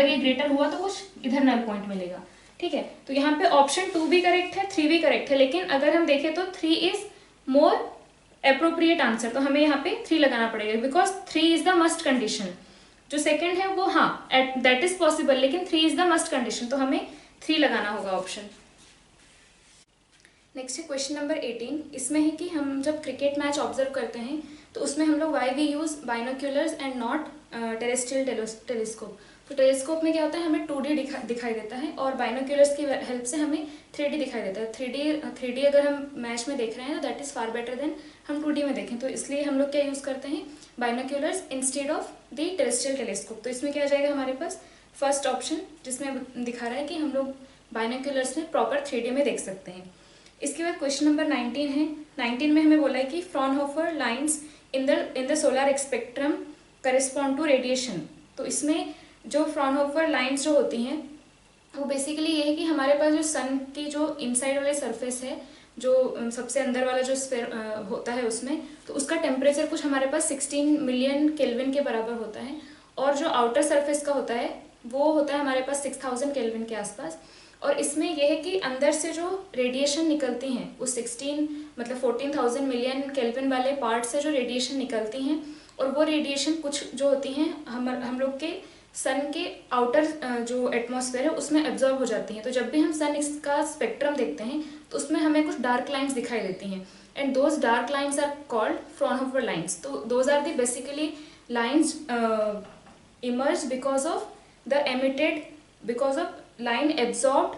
ये ग्रेटर हुआ तो कुछ इधर नल पॉइंट मिलेगा। ठीक है, तो यहाँ पे ऑप्शन 2 भी करेक्ट है, 3 भी करेक्ट है, लेकिन अगर हम देखें तो 3 इज मोर अप्रोप्रिएट आंसर। तो हमें यहाँ पे 3 लगाना पड़ेगा, because 3 is the must condition. जो सेकंड है वो हाँ दैट इज पॉसिबल, लेकिन 3 इज द मस्ट कंडीशन, तो हमें 3 लगाना होगा ऑप्शन। नेक्स्ट है क्वेश्चन नंबर 18। इसमें है कि हम जब क्रिकेट मैच ऑब्जर्व करते हैं तो उसमें हम लोग why we use binoculars and not terrestrial telescope. तो टेलीस्कोप में क्या होता है, हमें 2D दिखाई देता है, और बाइनोक्यूलर्स की हेल्प से हमें 3D दिखाई देता है। 3D अगर हम मैच में देख रहे हैं तो that is far better than हम 2D में देखें। तो इसलिए हम लोग क्या यूज़ करते हैं, binoculars instead of the terrestrial telescope. तो इसमें क्या आ जाएगा हमारे पास फर्स्ट ऑप्शन, जिसमें दिखा रहा है कि हम लोग बाइनोक्यूलर्स में प्रॉपर 3D में देख सकते हैं। इसके बाद क्वेश्चन नंबर 19 है। 19 में हमें बोला है कि Fraunhofer lines in the solar spectrum correspond to radiation. तो इसमें जो फ्रॉनहोफर लाइंस जो होती हैं वो बेसिकली ये है कि हमारे पास जो सन की जो इनसाइड वाले सरफेस है, जो सबसे अंदर वाला जो स्फीयर होता है उसमें, तो उसका टेम्परेचर कुछ हमारे पास 16 मिलियन केल्विन के बराबर होता है, और जो आउटर सरफेस का होता है वो होता है हमारे पास 6000 केल्विन के आसपास। और इसमें यह है कि अंदर से जो रेडिएशन निकलती हैं उस 14,000 मिलियन केल्विन वाले पार्ट से जो रेडिएशन निकलती हैं, और वो रेडिएशन कुछ जो होती हैं हम लोग के सन के आउटर जो एटमॉस्फेयर है उसमें एब्जॉर्ब हो जाती हैं। तो जब भी हम सन का स्पेक्ट्रम देखते हैं तो उसमें हमें कुछ डार्क लाइन्स दिखाई देती हैं, and those dark lines are called Fraunhofer lines. तो those are the basically lines emerge because of line absorb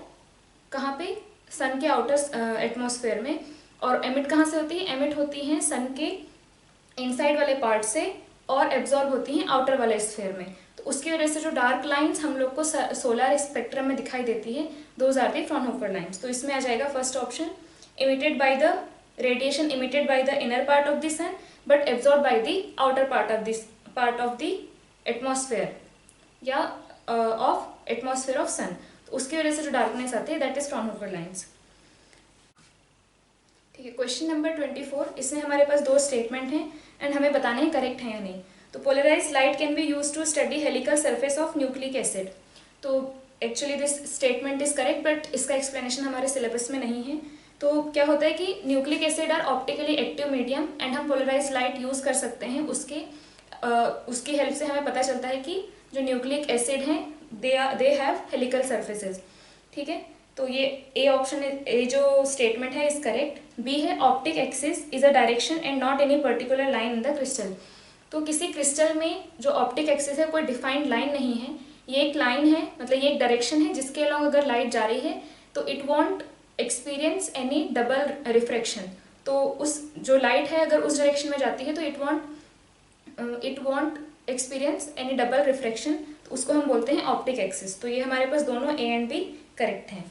कहाँ पे, सन के आउटर एटमॉस्फेयर में। और एमिट कहाँ से होती है, एमिट होती हैं सन के इनसाइड वाले पार्ट से, और एब्जॉर्ब होती हैं आउटर वाले स्फेयर में। तो उसकी वजह से जो डार्क लाइंस हम लोग को सोलर स्पेक्ट्रम में दिखाई देती है, those are the Fraunhofer lines. तो इसमें आ जाएगा first option, emitted by the radiation emitted by the inner part of the sun but absorb by the outer part of the atmosphere या ऑफ एटमॉस्फेयर ऑफ सन। तो उसकी वजह से जो डार्कनेस आती है दैट इज फ्रॉनहोफर लाइंस। ठीक है, क्वेश्चन नंबर 24। इसमें हमारे पास 2 स्टेटमेंट हैं एंड हमें बताने हैं करेक्ट है या नहीं। तो polarized light can be used to study helical surface of nucleic acid. तो actually this statement is correct, but इसका एक्सप्लेनेशन हमारे सिलेबस में नहीं है। तो क्या होता है कि nucleic acid are optically active medium, and हम पोलराइज्ड लाइट यूज़ कर सकते हैं। उसकी हेल्प से हमें पता चलता है कि जो न्यूक्लिक एसिड हैं दे हैव हेलिकल सर्फेसेज। ठीक है, तो ये ए ऑप्शन, ए जो स्टेटमेंट है इज करेक्ट। बी है optic axis is a direction and not any particular line in the crystal. तो किसी क्रिस्टल में जो ऑप्टिक एक्सिस है कोई डिफाइंड लाइन नहीं है, ये एक लाइन है, मतलब ये एक डायरेक्शन है जिसके अलॉन्ग अगर लाइट जा रही है तो it won't experience any double refraction. तो उस जो लाइट है अगर उस डायरेक्शन में जाती है तो it won't experience any double refraction, तो उसको हम बोलते हैं ऑप्टिक एक्सिस। तो ये हमारे पास दोनों ए एंड बी करेक्ट हैं।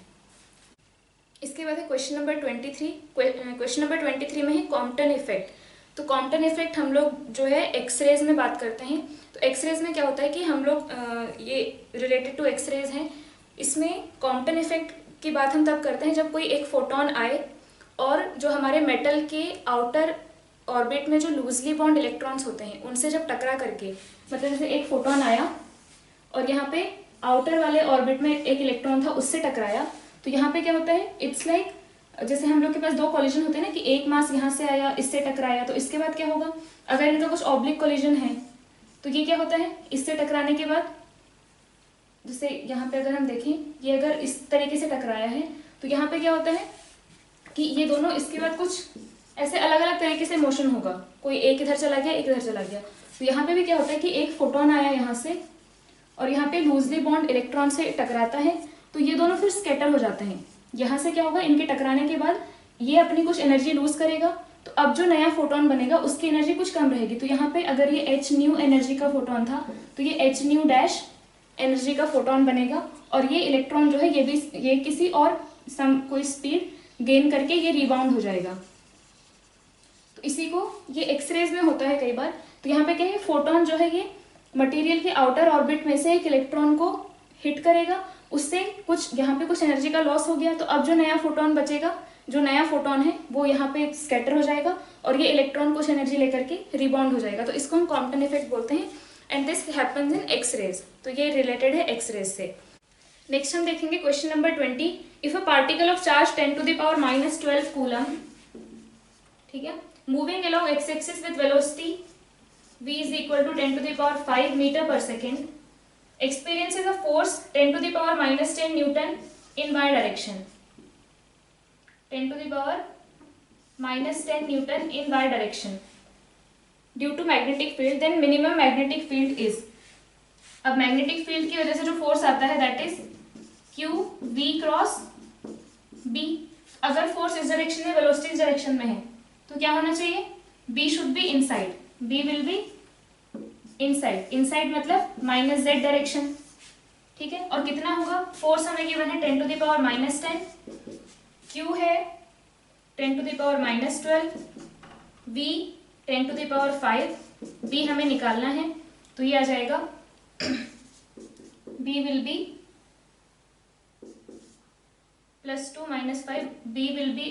इसके बाद है क्वेश्चन नंबर 23। क्वेश्चन नंबर 23 में है कॉम्पटन इफेक्ट। तो कॉम्पटन इफेक्ट हम लोग जो है एक्सरेज में बात करते हैं। तो एक्सरेज में क्या होता है कि हम लोग ये रिलेटेड टू एक्सरेज हैं, इसमें कॉम्पटन इफेक्ट की बात हम तब करते हैं जब कोई एक फोटोन आए और जो हमारे मेटल के आउटर ऑर्बिट में जो लूजली बॉन्ड इलेक्ट्रॉन्स होते हैं उनसे जब टकरा करके, मतलब जैसे एक फोटोन आया और यहाँ पे आउटर वाले ऑर्बिट में एक इलेक्ट्रॉन था उससे टकराया, तो यहाँ पे क्या होता है, इट्स लाइक जैसे हम लोग के पास 2 कॉलिजन होते हैं ना, कि एक मास यहाँ से आया इससे टकराया, तो इसके बाद क्या होगा, अगर इनका कुछ ऑब्लिक कॉलिजन है तो ये क्या होता है, इससे टकराने के बाद जैसे यहाँ पे अगर हम देखें ये अगर इस तरीके से टकराया है तो यहाँ पे क्या होता है कि ये दोनों इसके बाद कुछ ऐसे अलग अलग तरीके से मोशन होगा, कोई एक इधर चला गया एक इधर चला गया। तो यहाँ पे भी क्या होता है कि एक फोटोन आया यहाँ से और यहाँ पे लूजली बॉन्ड इलेक्ट्रॉन से टकराता है, तो ये दोनों फिर स्कैटर हो जाते हैं। यहाँ से क्या होगा, इनके टकराने के बाद ये अपनी कुछ एनर्जी लूज करेगा तो अब जो नया फोटोन बनेगा उसकी एनर्जी कुछ कम रहेगी। तो यहाँ पे अगर ये h न्यू एनर्जी का फोटोन था तो ये h न्यू डैश एनर्जी का फोटोन बनेगा, और ये इलेक्ट्रॉन जो है ये किसी और कोई स्पीड गेन करके ये रिबाउंड हो जाएगा। तो इसी को ये एक्सरेज में होता है कई बार। तो यहाँ पे क्या है, फोटोन जो है ये मटेरियल के आउटर ऑर्बिट में से एक इलेक्ट्रॉन को हिट करेगा, उससे कुछ यहाँ पे कुछ एनर्जी का लॉस हो गया। तो अब जो नया फोटोन बचेगा, जो नया फोटोन है वो यहाँ पे स्कैटर हो जाएगा और ये इलेक्ट्रॉन कुछ एनर्जी लेकर के रिबाउंड हो जाएगा। तो इसको हम कॉम्पटन इफेक्ट बोलते हैं and this happens in X rays. तो ये रिलेटेड है एक्सरेज से। नेक्स्ट हम देखेंगे question number 20। If a particle of charge 10⁻⁻12 coulomb, ठीक है, moving along X axis with velocity v is equal to 10⁵ meter per second, experiences a force 10⁻⁻10 Newton in y direction. 10⁻⁻10 Newton in y direction due to magnetic field, then minimum magnetic field is. अब magnetic field की वजह से जो force आता है that is q v cross b। अगर force इस direction में, वेलोसिटी इस डायरेक्शन में है, तो क्या होना चाहिए, b should be inside, b will be inside. Inside मतलब -z डायरेक्शन, ठीक है। और कितना होगा, फोर्स हमें गिवन है 10⁻⁻10, q है 10⁻⁻12, v 10⁵, b हमें निकालना है। तो ये आ जाएगा b will be +2 -5, b will be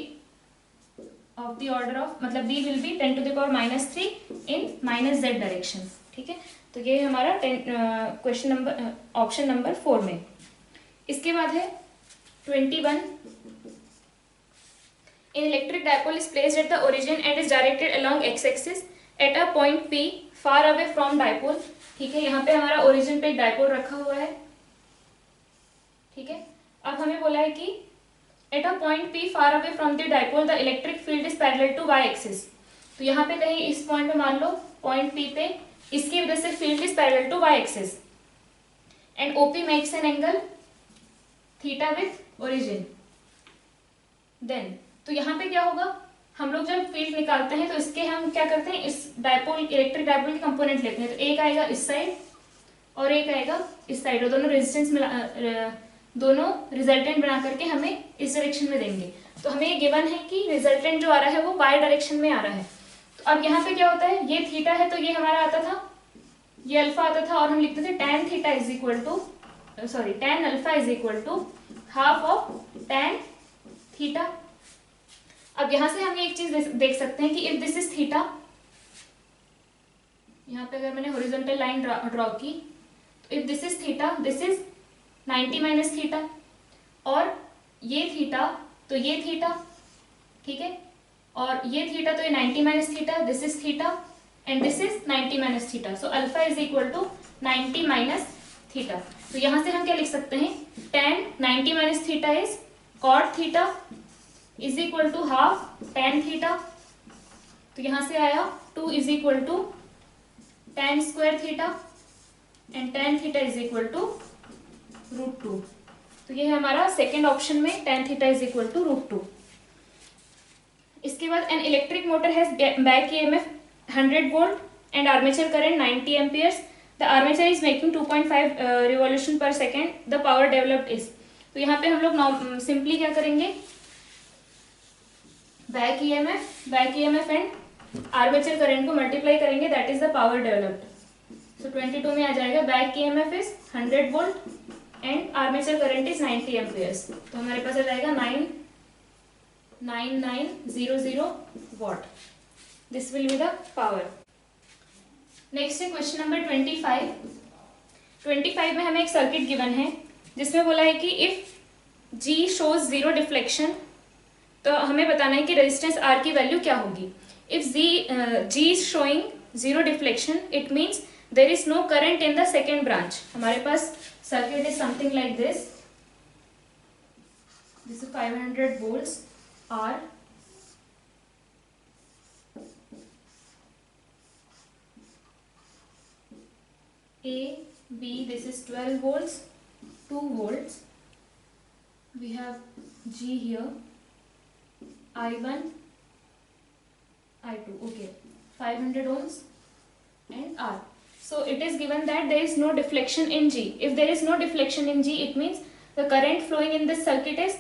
of the order of, मतलब b will be 10⁻³ in -z direction, ठीक है। तो ये हमारा क्वेश्चन नंबर ऑप्शन नंबर 4 में। इसके बाद है 21। An electric dipole is placed at the origin and is directed along x-axis at a point P far away from dipole, ठीक है। यहाँ पे हमारा ओरिजिन पे एक डाइपोल रखा हुआ है, ठीक है। अब हमें बोला है कि at a point P far away from the dipole the electric field is parallel to y axis। तो यहाँ पे कहीं इस पॉइंट पे मान लो, पॉइंट P पे इसकी वजह से field is parallel to y axis and OP makes an angle theta with origin. Then तो यहाँ पे क्या होगा, हम लोग जब फील्ड निकालते हैं तो इसके हम क्या करते हैं, इस डाइपोल, इलेक्ट्रिक डाइपोल के कंपोनेंट लेते हैं। तो एक आएगा इस साइड और एक आएगा इस साइड, और दोनों रेजिस्टेंस मिला, दोनों रिजल्टेंट बना करके हमें इस डायरेक्शन में देंगे। तो हमें ये गिवन है कि रिजल्टेंट जो आ रहा है वो y डायरेक्शन में आ रहा है। तो अब यहाँ पे क्या होता है, ये थीटा है तो ये हमारा आता था, ये अल्फा आता था, और हम लिखते थे tan theta is equal to, sorry tan alpha is equal to half of tan theta. अब यहां से हम ये एक चीज देख सकते हैं कि इफ दिस इज थीटा, यहाँ पे अगर मैंने हॉरिजॉन्टल लाइन ड्रॉ की, तो if this is theta, this is 90 minus theta, और ये थीटा तो ये थीटा, ठीक है, और ये थीटा तो ये 90 minus theta, this is theta and this is 90 minus theta. So alpha is equal to 90 minus theta. तो यहां से हम क्या लिख सकते हैं, tan 90 minus theta is cot theta is equal to half tan theta. तो यहां से आया 2 is equal to tan square theta and tan theta is equal to √2। तो ये है हमारा सेकेंड ऑप्शन में tan theta is equal to √2। इसके बाद an electric motor has back EMF 100 volt and armature current 90 amperes. The armature is making 2.5 revolution per second, the power developed is. तो यहाँ पे हम लोग सिंपली क्या करेंगे, back EMF and armature current को मल्टीप्लाई करेंगे, that is the power developed. So 22 में आ जाएगा back EMF is 100 volt and armature current is 90 amperes. तो हमारे पास आ जाएगा 99900 watt. This will be the power. Next है क्वेश्चन नंबर 25। 25 में हमें एक सर्किट गिवन है जिसमें बोला है कि इफ G शोज 0 डिफ्लेक्शन, तो हमें बताना है कि रेजिस्टेंस R की वैल्यू क्या होगी। If G is showing 0 deflection, it means there is no current in the second branch. हमारे पास circuit is something like this, this is 500 volts R, A, B, this is 12 volts, 2 volts, we have G here, I1, I2, okay, 500 ohms and R. So it is given that there is no deflection in G. If there is no deflection in G, it means the current flowing in this circuit is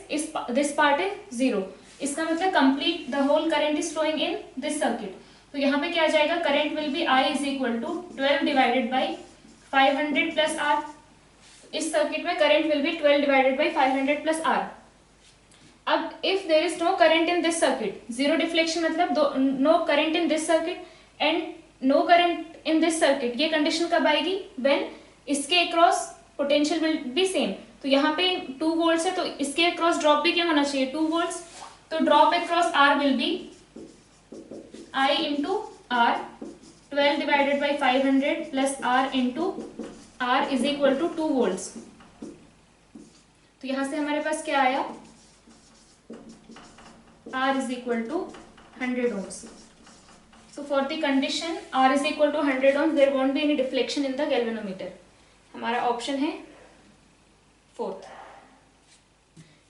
this part is 0. इसका मतलब complete the whole current is flowing in this circuit. तो यहाँ पे क्या आ जाएगा, current will be I is equal to 12 divided by 500 plus R. इस circuit में current will be 12 divided by 500 plus R. अब if there is no current in this circuit, zero deflection मतलब no current in this circuit and no current in this circuit, ये condition कब आएगी, when इसके across potential will be same. तो यहाँ पे 2 volts है तो इसके अक्रॉस ड्रॉप भी क्या होना चाहिए, 2 वोल्ट्स. तो drop across R will be I into R, 12 divided by 500 plus R into R is equal to 2 volts. तो यहां से हमारे पास क्या आया, R is equal to 100 ohms. So for the condition R is equal to 100 ohms, there won't be any deflection in the galvanometer. हमारा option है 4th.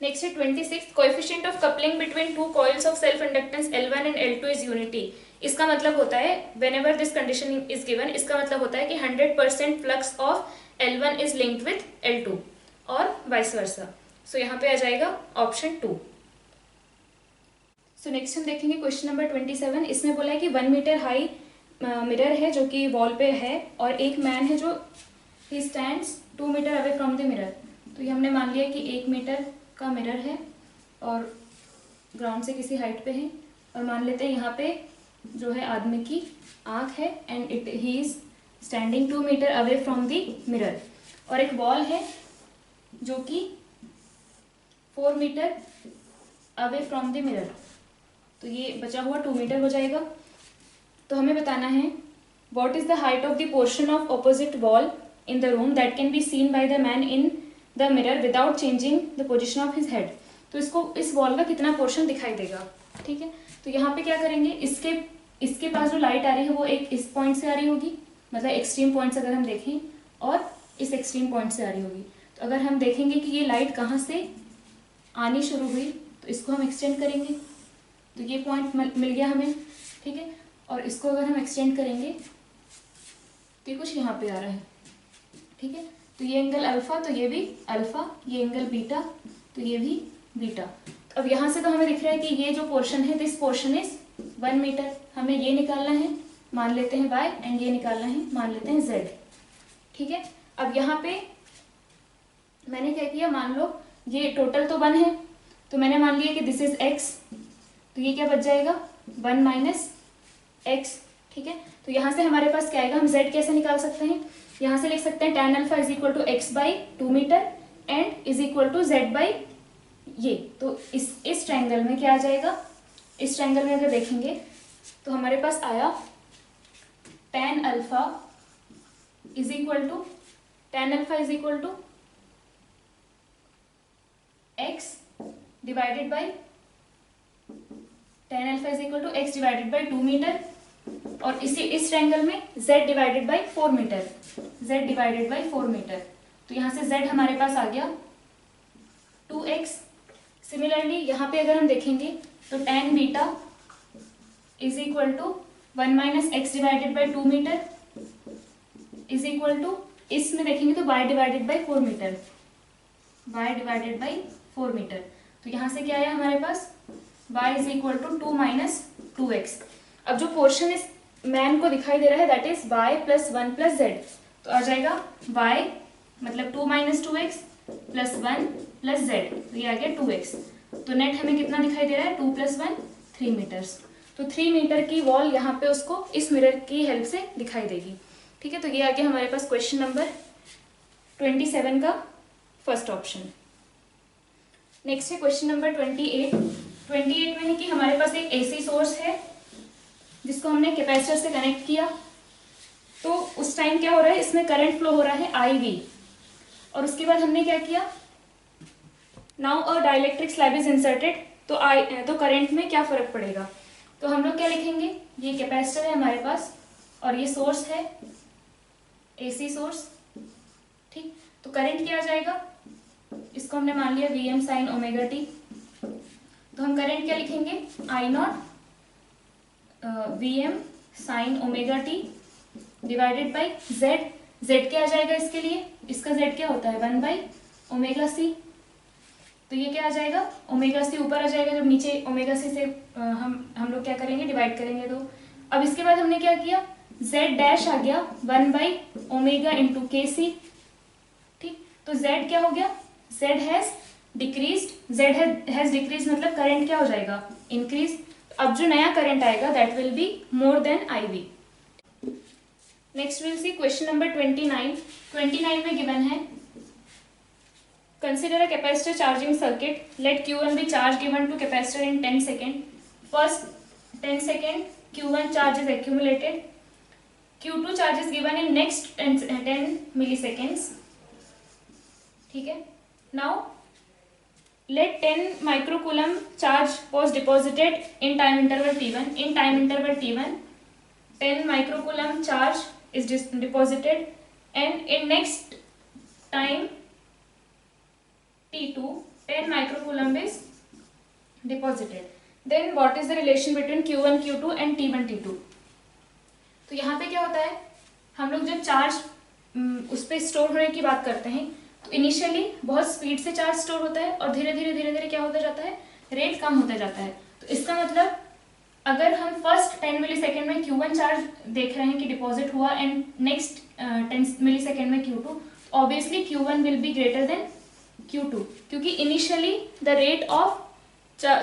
Next है 26. Coefficient of coupling between two coils of self inductance L1 and L2 is unity. इसका मतलब होता है whenever this condition is given, इसका मतलब होता है कि 100% flux of L1 is linked with L2 और वाइस वर्सा. सो यहाँ पे आ जाएगा ऑप्शन 2. सो नेक्स्ट हम देखेंगे क्वेश्चन नंबर 27. इसमें बोला है कि 1 मीटर हाई मिरर है जो कि वॉल पे है और एक मैन है जो he stands 2 metre away from the mirror. तो ये हमने मान लिया कि 1 मीटर का मिरर है और ग्राउंड से किसी हाइट पे है और मान लेते हैं यहाँ पे जो है आदमी की आंख है and he is standing 2 metre away from the mirror. और एक वॉल है जो कि 4 metre away from the mirror. तो ये बचा हुआ 2 मीटर हो जाएगा. तो हमें बताना है what is the height of the portion of opposite wall in the room that can be seen by the man in the mirror without changing the position of his head. तो इसको इस wall का कितना portion दिखाई देगा. ठीक है, तो यहाँ पे क्या करेंगे, इसके पास जो लाइट आ रही है वो एक इस पॉइंट से आ रही होगी, मतलब एक्सट्रीम पॉइंट से अगर हम देखें, और इस एक्सट्रीम पॉइंट से आ रही होगी. तो अगर हम देखेंगे कि ये लाइट कहाँ से आनी शुरू हुई तो इसको हम एक्सटेंड करेंगे. तो ये पॉइंट मिल गया हमें. ठीक है, और इसको अगर हम एक्सटेंड करेंगे तो ये कुछ यहाँ पे आ रहा है. ठीक है, तो ये एंगल अल्फा, तो ये भी अल्फा, ये एंगल बीटा, तो ये भी बीटा. तो अब यहाँ से तो हमें दिख रहा है कि ये जो पोर्शन है दिस पोर्शन इज 1 मीटर. हमें ये निकालना है, मान लेते हैं y, एंड ये निकालना है, मान लेते हैं z. ठीक है, अब यहाँ पे मैंने क्या किया, मान लो ये टोटल तो 1 है तो मैंने मान लिया कि दिस इज x. तो ये क्या बच जाएगा, 1 माइनस एक्स. ठीक है, तो यहाँ से हमारे पास क्या आएगा, हम z कैसे निकाल सकते हैं, यहाँ से लिख सकते हैं tan alpha is equal to X by 2 metre and is equal to z by ये. तो इस ट्रायंगल में क्या आ जाएगा, इस ट्रायंगल में अगर देखेंगे तो हमारे पास आया tan alpha is equal to x divided by tan alpha is equal to x divided by 2 metre और इस ट्रायंगल में z डिवाइडेड बाई 4 मीटर, तो यहाँ से z हमारे पास आ गया 2x. सिमिलरली यहाँ पे अगर हम देखेंगे तो tan beta is equal to 1 minus X divided by 2 metre is equal to, इसमें देखेंगे तो y डिवाइडेड बाई 4 मीटर, तो यहाँ से क्या आया हमारे पास y is equal to 2 minus 2x. अब जो पोर्शन इस मैन को दिखाई दे रहा है that is y plus 1 plus z. तो आ जाएगा y मतलब 2 minus 2x plus 1 plus z, तो ये आ गया 2x. तो नेट हमें कितना दिखाई दे रहा है, 2 प्लस 1 3 मीटर्स. तो 3 मीटर की वॉल यहाँ पे उसको इस मिरर की हेल्प से दिखाई देगी. ठीक है, तो ये आ गया हमारे पास क्वेश्चन नंबर 27 का फर्स्ट ऑप्शन. नेक्स्ट है क्वेश्चन नंबर 28. 28 में है कि हमारे पास एक एसी सोर्स है जिसको हमने कैपेसिटर से कनेक्ट किया. तो उस टाइम क्या हो रहा है, इसमें करंट फ्लो हो रहा है IV. और उसके बाद हमने क्या किया, now a dielectric slab is inserted. तो करंट में क्या फर्क पड़ेगा, तो हम लोग क्या लिखेंगे, ये कैपेसिटर है हमारे पास और ये सोर्स है एसी सोर्स. ठीक, तो करंट क्या आ जाएगा, इसको हमने मान लिया Vm sin ओमेगा t. तो हम करंट क्या लिखेंगे, I0 Vm sine omega T divided by Z. Z क्या आ जाएगा इसके लिए, इसका जेड क्या होता है 1/ओमेगा सी। तो ये क्या आ जाएगा, ओमेगा सी ऊपर आ जाएगा, जब नीचे ओमेगा सी से हम लोग क्या करेंगे डिवाइड करेंगे। तो अब इसके बाद हमने क्या किया, जेड डैश आ गया 1/ओमेगा इंटू के सी। ठीक, तो जेड क्या हो गया, Z has decreased, Z has decrease मतलब करंट क्या हो जाएगा इंक्रीज। अब जो नया करंट आएगा that will be more than I V. Next will see question number 29। 29 में गिवन है consider a capacitor charging circuit, let q1 be charge given to capacitor in 10 second. First 10 second q1 charge is accumulated, q2 charge is given in next 10 milliseconds. ठीक है, now let 10 microcoulomb charge was deposited in time interval t1. In time interval t1 10 microcoulomb charge is deposited, and in next time T2 10 microcoulomb is deposited. Then what is the relation between Q1 Q2 and T1 T2? तो यहाँ पे क्या होता है, हम लोग जब charge उस पर स्टोर होने की बात करते हैं तो इनिशियली बहुत स्पीड से चार्ज स्टोर होता है और धीरे धीरे क्या होता जाता है, रेट कम होता जाता है। तो इसका मतलब अगर हम फर्स्ट 10 मिलीसेकेंड में Q1 चार्ज देख रहे हैं कि डिपॉजिट हुआ एंड नेक्स्ट 10 मिलीसेकेंड में Q2, obviously Q1 will be greater than Q2, क्योंकि initially the rate of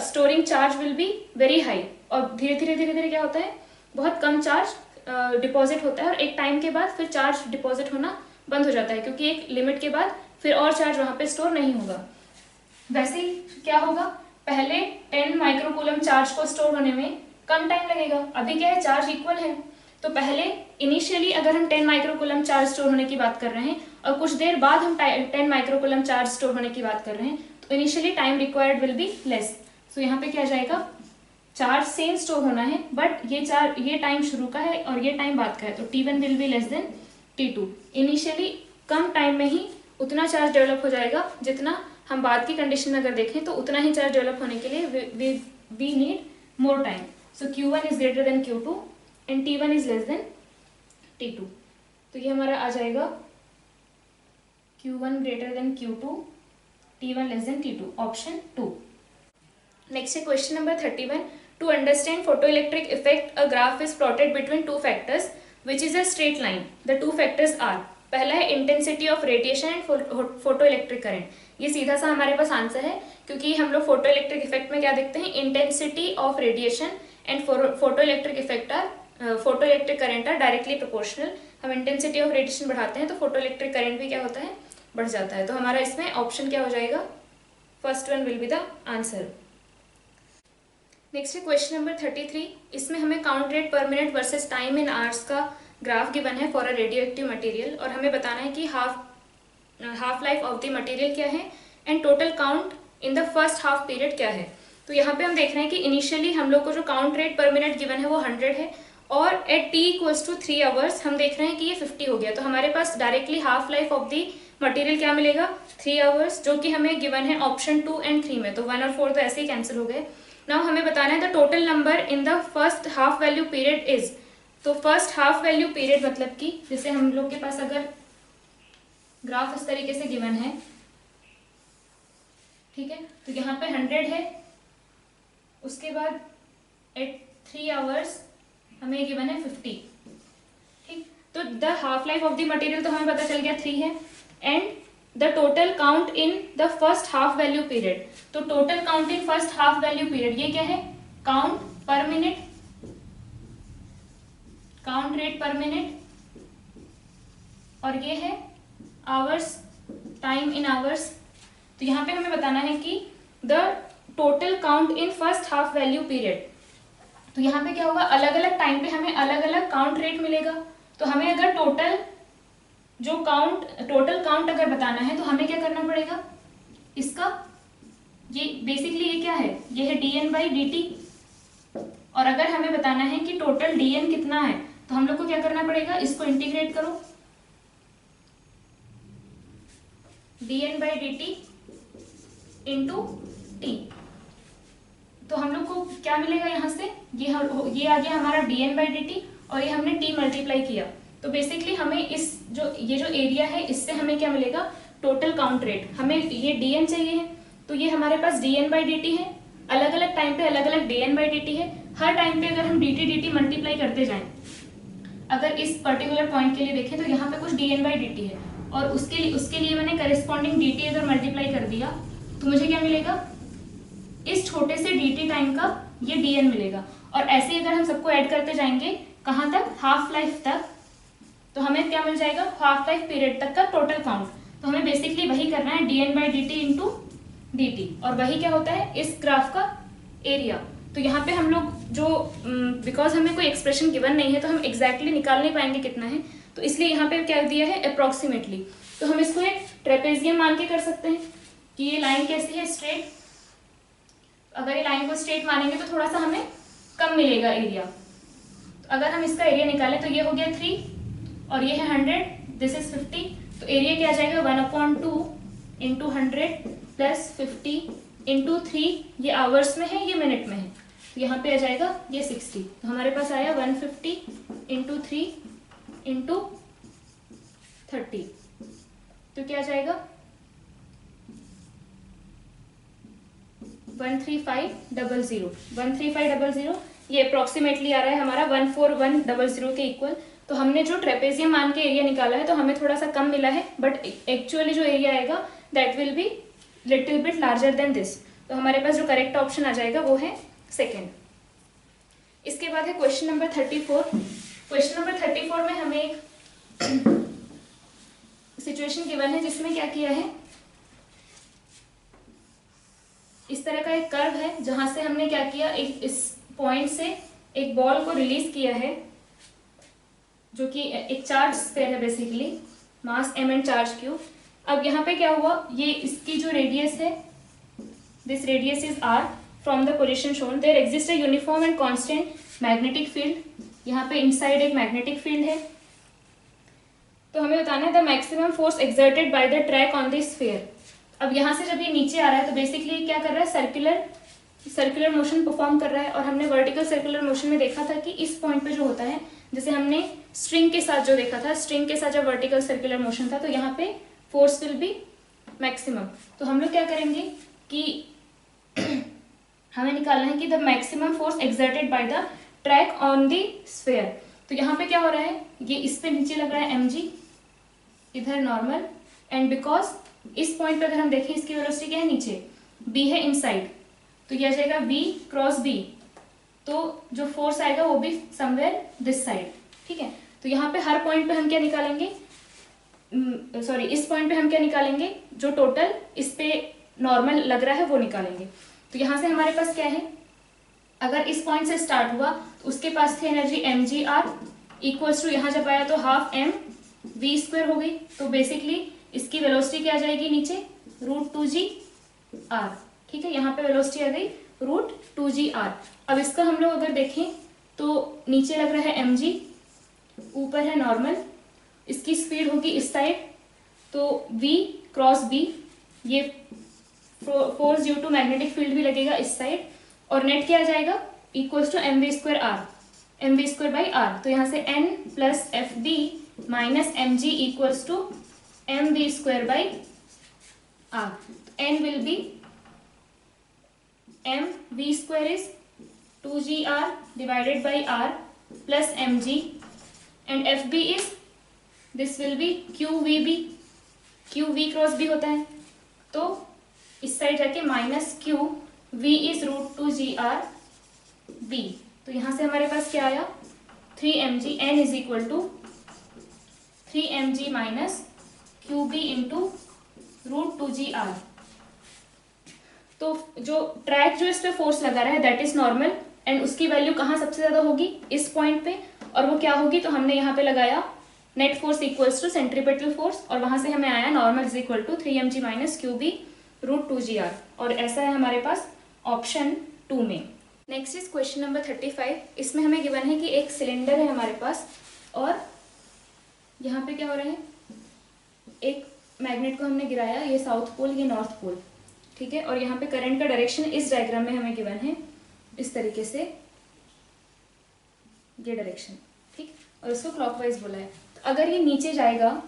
storing charge will be very high और धीरे धीरे क्या होता है, बहुत कम चार्ज डिपॉजिट होता है और एक टाइम के बाद फिर चार्ज डिपॉजिट होना बंद हो जाता है, क्योंकि एक लिमिट के बाद फिर और चार्ज वहाँ पे स्टोर नहीं होगा। वैसे ही क्या होगा, पहले 10 माइक्रोकूलम चार्ज को स्टोर होने में कम टाइम लगेगा। अभी क्या है, चार्ज इक्वल है, तो पहले इनिशियली अगर हम 10 माइक्रोकूलम चार्ज स्टोर होने की बात कर रहे हैं और कुछ देर बाद हम 10 माइक्रोकूलम चार्ज स्टोर होने की बात कर रहे हैं, तो initially time required will be less. So यहाँ पे क्या जाएगा, चार्ज सेम स्टोर होना है बट ये टाइम शुरू का है और ये टाइम बाद का है, तो T1 will be less than T2। Initially come time में ही उतना चार्ज डेवलप हो जाएगा जितना हम बाद की कंडीशन में अगर देखें तो उतना ही चार्ज डेवलप होने के लिए we need more time. So Q1 is greater than Q2 and T1 is less than T2। तो ये हमारा आ जाएगा Q1 greater than Q2, T1 less than T2, option 2. Next है question number 31. To understand photoelectric effect, a graph is plotted between two factors, which is a straight line. The two factors are, पहला है intensity of radiation and photoelectric current. ये सीधा सा हमारे पास answer है, क्योंकि हम लोग photoelectric effect में क्या देखते हैं, intensity of radiation and photoelectric effect are photoelectric current are directly proportional. हम इंटेंसिटी ऑफ रेडिएशन बढ़ाते हैं तो फोटोइलेक्ट्रिक करंट भी क्या होता है, बढ़ जाता है। तो हमारा इसमें ऑप्शन क्या हो जाएगा, first one will be the answer. Next है क्वेश्चन नंबर 33। इसमें हमें count rate per minute versus time in hours का ग्राफ गिवन है for a radio active material, और हमें बताना है कि half life of the material क्या है and total count in the first half period क्या है। तो यहाँ पे हम देख रहे हैं कि इनिशियली हम लोग को जो count rate per minute given है वो 100 है और at t equals to 3 hours हम देख रहे हैं कि ये 50 हो गया। तो हमारे पास directly half life of the material क्या मिलेगा, 3 आवर्स, जो कि हमें गिवन है ऑप्शन 2 एंड 3 में। तो 1 और 4 तो ऐसे ही कैंसिल हो गए। नाउ हमें बताना है the total number in the first half value period is. तो फर्स्ट हाफ वैल्यू पीरियड मतलब कि जैसे हम लोग के पास अगर ग्राफ इस तरीके से गिवन है, ठीक है, तो यहाँ पे 100 है, उसके बाद एट 3 आवर्स हमें गिवन है 50। ठीक, तो the half life of the material तो हमें पता चल गया 3 है and the total count in the first half value period. तो total count in first half value period ये क्या है, count per minute, count rate per minute, और ये है आवर्स, टाइम इन आवर्स। तो यहाँ पे हमें बताना है कि the total count in first half value period. तो यहाँ पे क्या होगा, अलग अलग टाइम पे हमें अलग अलग काउंट रेट मिलेगा। तो हमें अगर टोटल काउंट अगर बताना है तो हमें क्या करना पड़ेगा, इसका ये बेसिकली ये क्या है, ये है dN/dt। और अगर हमें बताना है कि टोटल dN कितना है तो हम लोग को क्या करना पड़ेगा, इसको इंटीग्रेट करो, dN/dt इंटू t। तो हम लोग को क्या मिलेगा यहाँ से, ये आ गया हमारा dn/dt और ये हमने t मल्टीप्लाई किया। तो बेसिकली हमें ये जो एरिया है इससे हमें क्या मिलेगा, टोटल काउंट रेट। हमें ये dn चाहिए है, तो ये हमारे पास dn/dt है, अलग अलग टाइम पे अलग अलग dn/dt है। हर टाइम पे अगर हम dt मल्टीप्लाई करते जाएं, अगर इस पर्टिकुलर पॉइंट के लिए देखें तो यहाँ पे कुछ dn/dt है और उसके लिए मैंने करस्पॉन्डिंग dt अगर मल्टीप्लाई कर दिया तो मुझे क्या मिलेगा, इस छोटे से dt टाइम का ये dn मिलेगा। और ऐसे ही अगर हम सबको ऐड करते जाएंगे कहाँ तक, हाफ लाइफ तक, तो हमें क्या मिल जाएगा, हाफ लाइफ पीरियड तक का टोटल काउंट। तो हमें बेसिकली वही करना है, dn/dt इंटू dt, और वही क्या होता है, इस ग्राफ का एरिया। तो यहाँ पे हम लोग जो बिकॉज हमें कोई एक्सप्रेशन गिवन नहीं है तो हम एग्जैक्टली निकाल नहीं पाएंगे कितना है, तो इसलिए यहाँ पे क्या दिया है, अप्रोक्सीमेटली। तो हम इसको एक ट्रेपेजियम मान के कर सकते हैं कि ये लाइन कैसी है, स्ट्रेट। अगर ये लाइन को स्ट्रेट मानेंगे तो थोड़ा सा हमें कम मिलेगा एरिया। तो अगर हम इसका एरिया निकालें तो ये हो गया 3 और ये है 100, दिस इज 50। तो एरिया क्या आ जाएगा, 1/2 इंटू 100 प्लस 50 इंटू 3, ये आवर्स में है, ये मिनट में है, तो यहाँ पे आ जाएगा ये 60। तो हमारे पास आया 150 इंटू 3 इंटू 30, तो क्या आ जाएगा 13500। 13500 ये अप्रोक्सीमेटली आ रहा है हमारा 14100 के इक्वल। तो हमने जो ट्रेपेजियम मान के एरिया निकाला है तो हमें थोड़ा सा कम मिला है, बट एक्चुअली जो एरिया आएगा that will be little bit larger than this. तो हमारे पास जो करेक्ट ऑप्शन आ जाएगा वो है सेकेंड। इसके बाद है क्वेश्चन नंबर 34। क्वेश्चन नंबर 34 में हमें एक सिचुएशन गिवन है जिसमें क्या किया है, इस तरह का एक कर्व है जहां से हमने क्या किया, एक इस पॉइंट से एक बॉल को रिलीज किया है जो कि एक चार्ज स्फीयर है, basically mass m and charge q। अब यहाँ पे क्या हुआ, ये इसकी जो रेडियस है, this radius is r from the position shown, there exist a uniform and constant magnetic field. यहाँ पे इनसाइड एक मैग्नेटिक फील्ड है। तो हमें बताना है the maximum force exerted by the track on the sphere. अब यहाँ से जब ये नीचे आ रहा है तो बेसिकली क्या कर रहा है, सर्कुलर मोशन परफॉर्म कर रहा है। और हमने वर्टिकल सर्कुलर मोशन में देखा था कि इस पॉइंट पे जो होता है, जैसे हमने स्ट्रिंग के साथ जो देखा था, स्ट्रिंग के साथ जब वर्टिकल सर्कुलर मोशन था तो यहाँ पे फोर्स विल बी मैक्सिमम। तो हम लोग क्या करेंगे कि हमें निकालना है कि the maximum force exerted by the track on the sphere. तो यहाँ पे क्या हो रहा है, ये इस पे नीचे लग रहा है mg, इधर नॉर्मल, एंड बिकॉज इस पॉइंट पे अगर हम देखें इसकी वेलोसिटी क्या है, नीचे b है इनसाइड, तो ये आ जाएगा v क्रॉस b। तो जो फोर्स आएगा वो भी समवेयर दिस साइड, ठीक है। तो यहाँ पे हर पॉइंट पे हम क्या निकालेंगे, सॉरी इस पॉइंट पे हम क्या निकालेंगे, जो टोटल इस पे नॉर्मल लग रहा है वो निकालेंगे। तो यहाँ से हमारे पास क्या है, अगर इस पॉइंट से स्टार्ट हुआ तो उसके पास थी एनर्जी mgr इक्वल्स टू, यहाँ जब आया तो हाफ m v² हो गई। तो बेसिकली इसकी वेलोसिटी क्या आ जाएगी नीचे, √2gr, ठीक है। यहाँ पे वेलोसिटी आ गई √2gr। अब इसका हम लोग अगर देखें तो नीचे लग रहा है mg, ऊपर है नॉर्मल, इसकी स्पीड होगी इस साइड, तो v क्रॉस b, ये force due to magnetic field भी लगेगा इस साइड, और नेट क्या आ जाएगा, इक्वल्स टू mv²r, mv²/r। तो यहाँ से n plus fb minus mg equals to mv²/r। n will be mv² is 2gr divided by r plus mg, and fb is this will be qvb, qv cross b होता है, तो इस side जाके minus q, v is √2gr b। तो यहाँ से हमारे पास क्या आया, 3mg, n is equal to 3mg minus qb into √2gr। तो जो ट्रैक जो इस पे फोर्स लगा रहा है दैट इज नॉर्मल, एंड उसकी वैल्यू कहाँ सबसे ज्यादा होगी, इस पॉइंट पे, और वो क्या होगी, तो हमने यहाँ पे लगाया net force equals to centripetal force, और वहां से हमें आया normal is equal to 3mg minus qb √2gr, और ऐसा है हमारे पास ऑप्शन 2 में। Next is question number 35। इसमें हमें गिवन है कि एक सिलेंडर है हमारे पास, और यहाँ पे क्या हो रहा है, एक मैग्नेट को हमने गिराया, ये साउथ पोल, ये नॉर्थ पोल, ठीक है। और यहाँ पे करंट का डायरेक्शन इस डायग्राम में हमें गिवन है, इस तरीके से ये डायरेक्शन, ठीक, और इसको क्लॉकवाइज बोला है। तो अगर ये नीचे जाएगा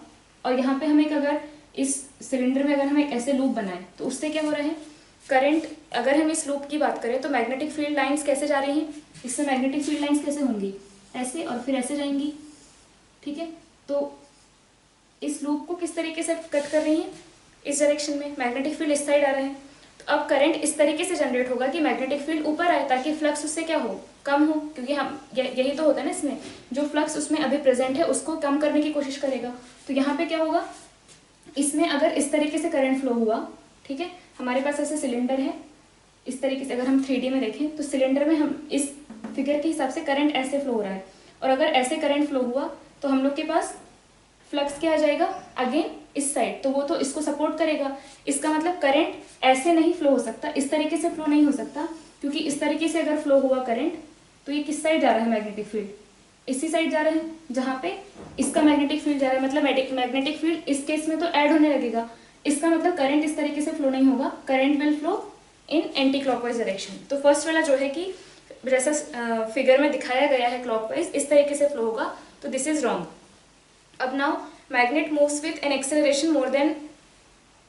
और यहाँ पे हम एक अगर इस सिलेंडर में अगर हम एक ऐसे लूप बनाएं तो उससे क्या हो रहा है, करंट, अगर हम इस लूप की बात करें तो मैग्नेटिक फील्ड लाइंस कैसे जा रही हैं, इससे मैग्नेटिक फील्ड लाइंस कैसे होंगी, ऐसे और फिर ऐसे जाएंगी, ठीक है। तो इस लूप को किस तरीके से कट कर रही हैं, इस डायरेक्शन में, मैग्नेटिक फील्ड इस साइड आ रहा है। तो अब करंट इस तरीके से जनरेट होगा कि मैग्नेटिक फील्ड ऊपर आए ताकि फ्लक्स उससे क्या हो, कम हो, क्योंकि हम यही तो होता है ना इसमें, जो फ्लक्स उसमें अभी प्रेजेंट है उसको कम करने की कोशिश करेगा। तो यहाँ पे क्या होगा, इसमें अगर इस तरीके से करंट फ्लो हुआ, ठीक है, हमारे पास ऐसे सिलेंडर है, इस तरीके से अगर हम 3D में देखें तो सिलेंडर में हम इस फिगर के हिसाब से करंट ऐसे फ्लो हो रहा है, और अगर ऐसे करंट फ्लो हुआ तो हम लोग के पास फ्लक्स क्या आ जाएगा, अगेन इस साइड, तो वो तो इसको सपोर्ट करेगा। इसका मतलब करंट ऐसे नहीं फ्लो हो सकता, इस तरीके से फ्लो नहीं हो सकता, क्योंकि इस तरीके से अगर फ्लो हुआ करंट तो ये किस साइड जा रहा है, मैग्नेटिक फील्ड इसी साइड जा रहा है जहाँ पे इसका मैग्नेटिक फील्ड जा रहा है, मतलब मैग्नेटिक फील्ड इस केस में तो ऐड होने लगेगा। इसका मतलब करंट इस तरीके से फ्लो नहीं होगा, current will flow in anti clockwise direction. तो फर्स्ट वाला जो है कि जैसा फिगर में दिखाया गया है क्लॉकवाइज, इस तरीके से फ्लो होगा, तो दिस इज रॉन्ग। अब now magnet moves with an acceleration more than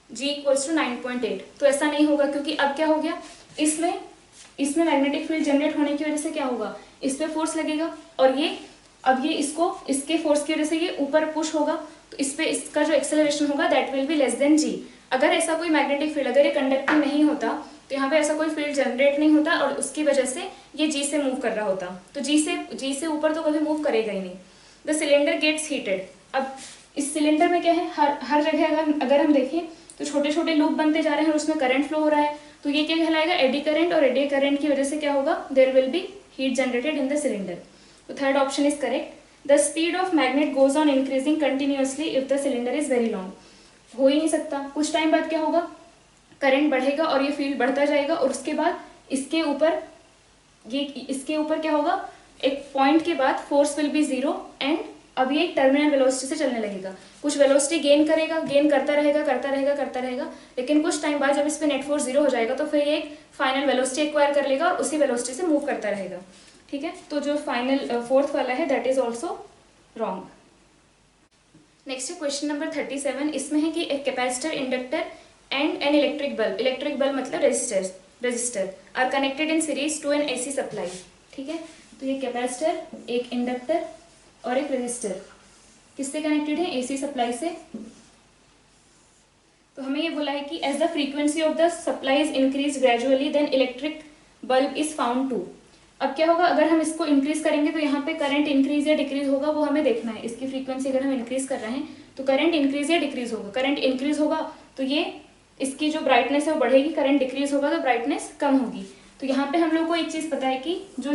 g equals to 9.8, तो ऐसा नहीं होगा, क्योंकि अब क्या हो गया, इसमें मैग्नेटिक फील्ड जनरेट होने की वजह से क्या होगा, इस पे फोर्स लगेगा, और ये अब ये इसके फोर्स की वजह से ये ऊपर पुश होगा, तो इस पे इसका जो एक्सेलरेशन होगा that will be less then g। अगर ऐसा कोई मैग्नेटिक फील्ड, अगर ये कंडक्टिंग नहीं होता तो यहाँ पे ऐसा कोई फील्ड जनरेट नहीं होता और उसकी वजह से ये g से मूव कर रहा होता, तो g से ऊपर तो कभी मूव करेगा ही नहीं। द सिलेंडर गेट्स हीटेड, अब इस सिलेंडर में क्या है, हर जगह अगर हम देखें तो छोटे छोटे लूप बनते जा रहे हैं और उसमें करंट फ्लो हो रहा है, तो ये क्या कहलाएगा, एडी करंट, और एडी करंट की वजह से क्या होगा, there will be heat generated in the cylinder. तो third option is correct. The speed of magnet goes on increasing continuously if the cylinder is very long, हो ही नहीं सकता, कुछ टाइम बाद क्या होगा, करंट बढ़ेगा और ये फील्ड बढ़ता जाएगा, और उसके बाद इसके ऊपर क्या होगा, एक पॉइंट के बाद force will be zero, and अब ये एक टर्मिनल वेलोसिटी से चलने लगेगा, कुछ वेलोसिटी गेन करेगा, गेन करता रहेगा, लेकिन कुछ टाइम बाद जब इस पे नेट फोर्स जीरो हो जाएगा तो फिर ये एक फाइनल वेलोसिटी एक्वायर कर लेगा और उसी वेलोसिटी से मूव करता रहेगा, ठीक है। तो जो फाइनल फोर्थ वाला है that is also wrong. Next है क्वेश्चन नंबर 37, इसमें है कि एक capacitor, inductor and an electric bulb मतलब resistor are connected in series to an AC supply, ठीक है। तो ये कैपेसिटर, एक इंडक्टर और एक रेजिस्टर किससे कनेक्टेड है, एसी सप्लाई से। तो हमें ये बोला है कि as the frequency of the supply is increase gradually then electric bulb is found to. अब क्या होगा, अगर हम इसको इंक्रीज करेंगे तो यहाँ पे करंट इंक्रीज या डिक्रीज होगा, वो हमें देखना है। इसकी फ्रीक्वेंसी अगर हम इंक्रीज कर रहे हैं तो करंट इंक्रीज या डिक्रीज होगा, करंट इंक्रीज होगा तो ये इसकी जो ब्राइटनेस है वो बढ़ेगी, करंट डिक्रीज होगा तो ब्राइटनेस कम होगी। तो यहाँ पे हम लोग को एक चीज पता है कि जो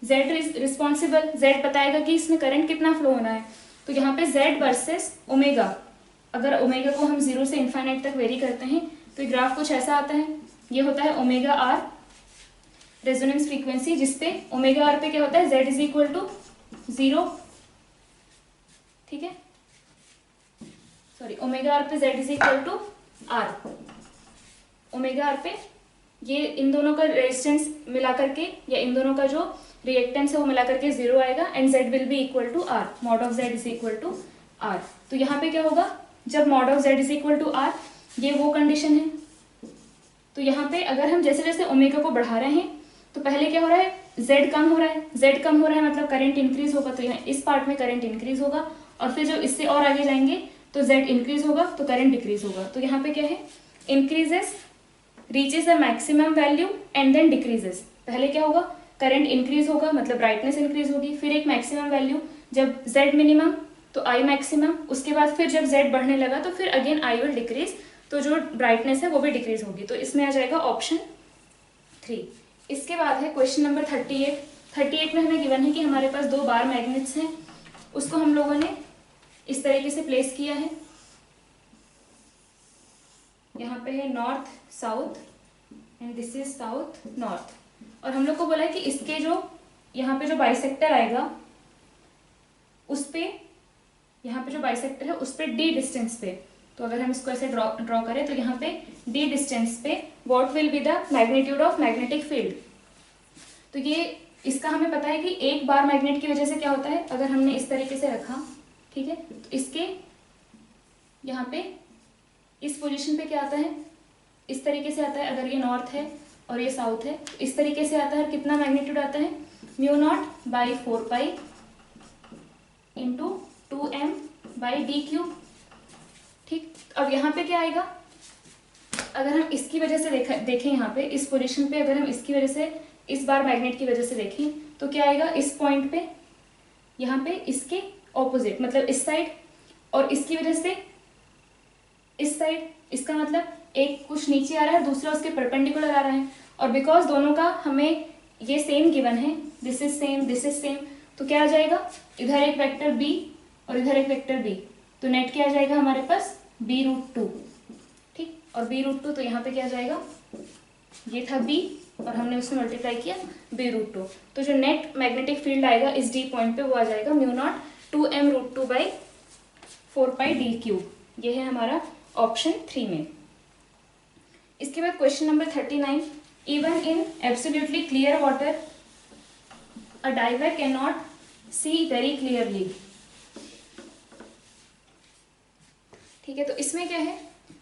Z रिस्पॉन्सिबल, Z बताएगा कि इसमें करंट कितना फ्लो होना है। तो यहाँ पे Z वर्सेस ओमेगा, अगर ओमेगा को हम 0 से इन्फाइनाइट तक वेरी करते हैं तो ये ग्राफ कुछ ऐसा आता है, ये होता है ओमेगा R रेजोनेंस फ्रीक्वेंसी, जिसपे ओमेगा R पे क्या होता है, Z इज इक्वल टू 0, ठीक है, सॉरी ओमेगा R पे Z is equal to R, omega R पे ये इन दोनों का रेजिस्टेंस मिला करके या इन दोनों का जो रिएक्टेंस है वो मिला करके 0 आएगा, and Z will be equal to R, mod of Z is equal to R। तो यहाँ पे क्या होगा, जब mod of Z is equal to R, ये वो कंडीशन है। तो यहाँ पे अगर हम जैसे जैसे ओमेगा को बढ़ा रहे हैं तो पहले क्या हो रहा है, Z कम हो रहा है, मतलब करंट इंक्रीज होगा, तो यहाँ इस पार्ट में करंट इंक्रीज होगा, और फिर जो इससे और आगे जाएंगे तो Z इंक्रीज होगा तो करंट डिक्रीज होगा। तो यहाँ पे क्या है, increases reaches a maximum value and then decreases. पहले क्या होगा, करंट इंक्रीज होगा मतलब ब्राइटनेस इंक्रीज होगी, फिर एक मैक्सिमम वैल्यू जब Z मिनिमम तो I मैक्सिमम, उसके बाद फिर जब Z बढ़ने लगा तो फिर अगेन I विल डिक्रीज, तो जो ब्राइटनेस है वो भी डिक्रीज होगी। तो इसमें आ जाएगा ऑप्शन 3। इसके बाद है क्वेश्चन नंबर 38 में हमें गिवन है कि हमारे पास 2 बार मैग्नेट्स हैं, उसको हम लोगों ने इस तरीके से प्लेस किया है, यहाँ पे है north south and this is south north, और हम लोग को बोला है कि इसके जो यहाँ पे जो बाइसेक्टर आएगा उस पे, यहाँ पे जो बाइसेक्टर है उस पे D डिस्टेंस पे तो अगर हम इसको ऐसे ड्रॉ करें तो यहाँ पे d डिस्टेंस पे what will be the magnitude of magnetic field. तो ये इसका हमें पता है कि एक बार मैग्नेट की वजह से क्या होता है, अगर हमने इस तरीके से रखा, ठीक है, तो इसके यहाँ पे इस पोजीशन पे क्या आता है, इस तरीके से आता है। अगर ये नॉर्थ है और ये साउथ है तो इस तरीके से आता है। कितना मैग्नीट्यूड आता है, mu naught by 4 pi into 2m/d³। ठीक, अब यहाँ पे क्या आएगा, अगर हम इसकी वजह से देखें यहाँ पे इस पोजीशन पे, अगर हम इसकी वजह से इस बार मैग्नेट की वजह से देखें तो क्या आएगा, इस पॉइंट पे यहाँ पे इसके ऑपोजिट मतलब इस साइड, और इसकी वजह से इस साइड, इसका मतलब एक कुछ नीचे आ रहा है, दूसरा उसके परपेंडिकुलर आ रहा है। और बिकॉज दोनों का हमें ये सेम गिवन है, this is same, this is same, तो क्या आ जाएगा, इधर एक वेक्टर b और इधर एक वेक्टर b, तो नेट क्या आ जाएगा हमारे पास b√2। ठीक, और b√2 तो यहाँ पे क्या आ जाएगा, ये था b और हमने उससे मल्टीप्लाई किया b√2, तो जो नेट मैग्नेटिक फील्ड आएगा इस d पॉइंट पे वो आ जाएगा mu not 2m√2/4 pi d³। ये है हमारा ऑप्शन 3 में। इसके बाद question number 39, even in absolutely clear water a diver can not see very clearly. ठीक है, तो इसमें क्या है,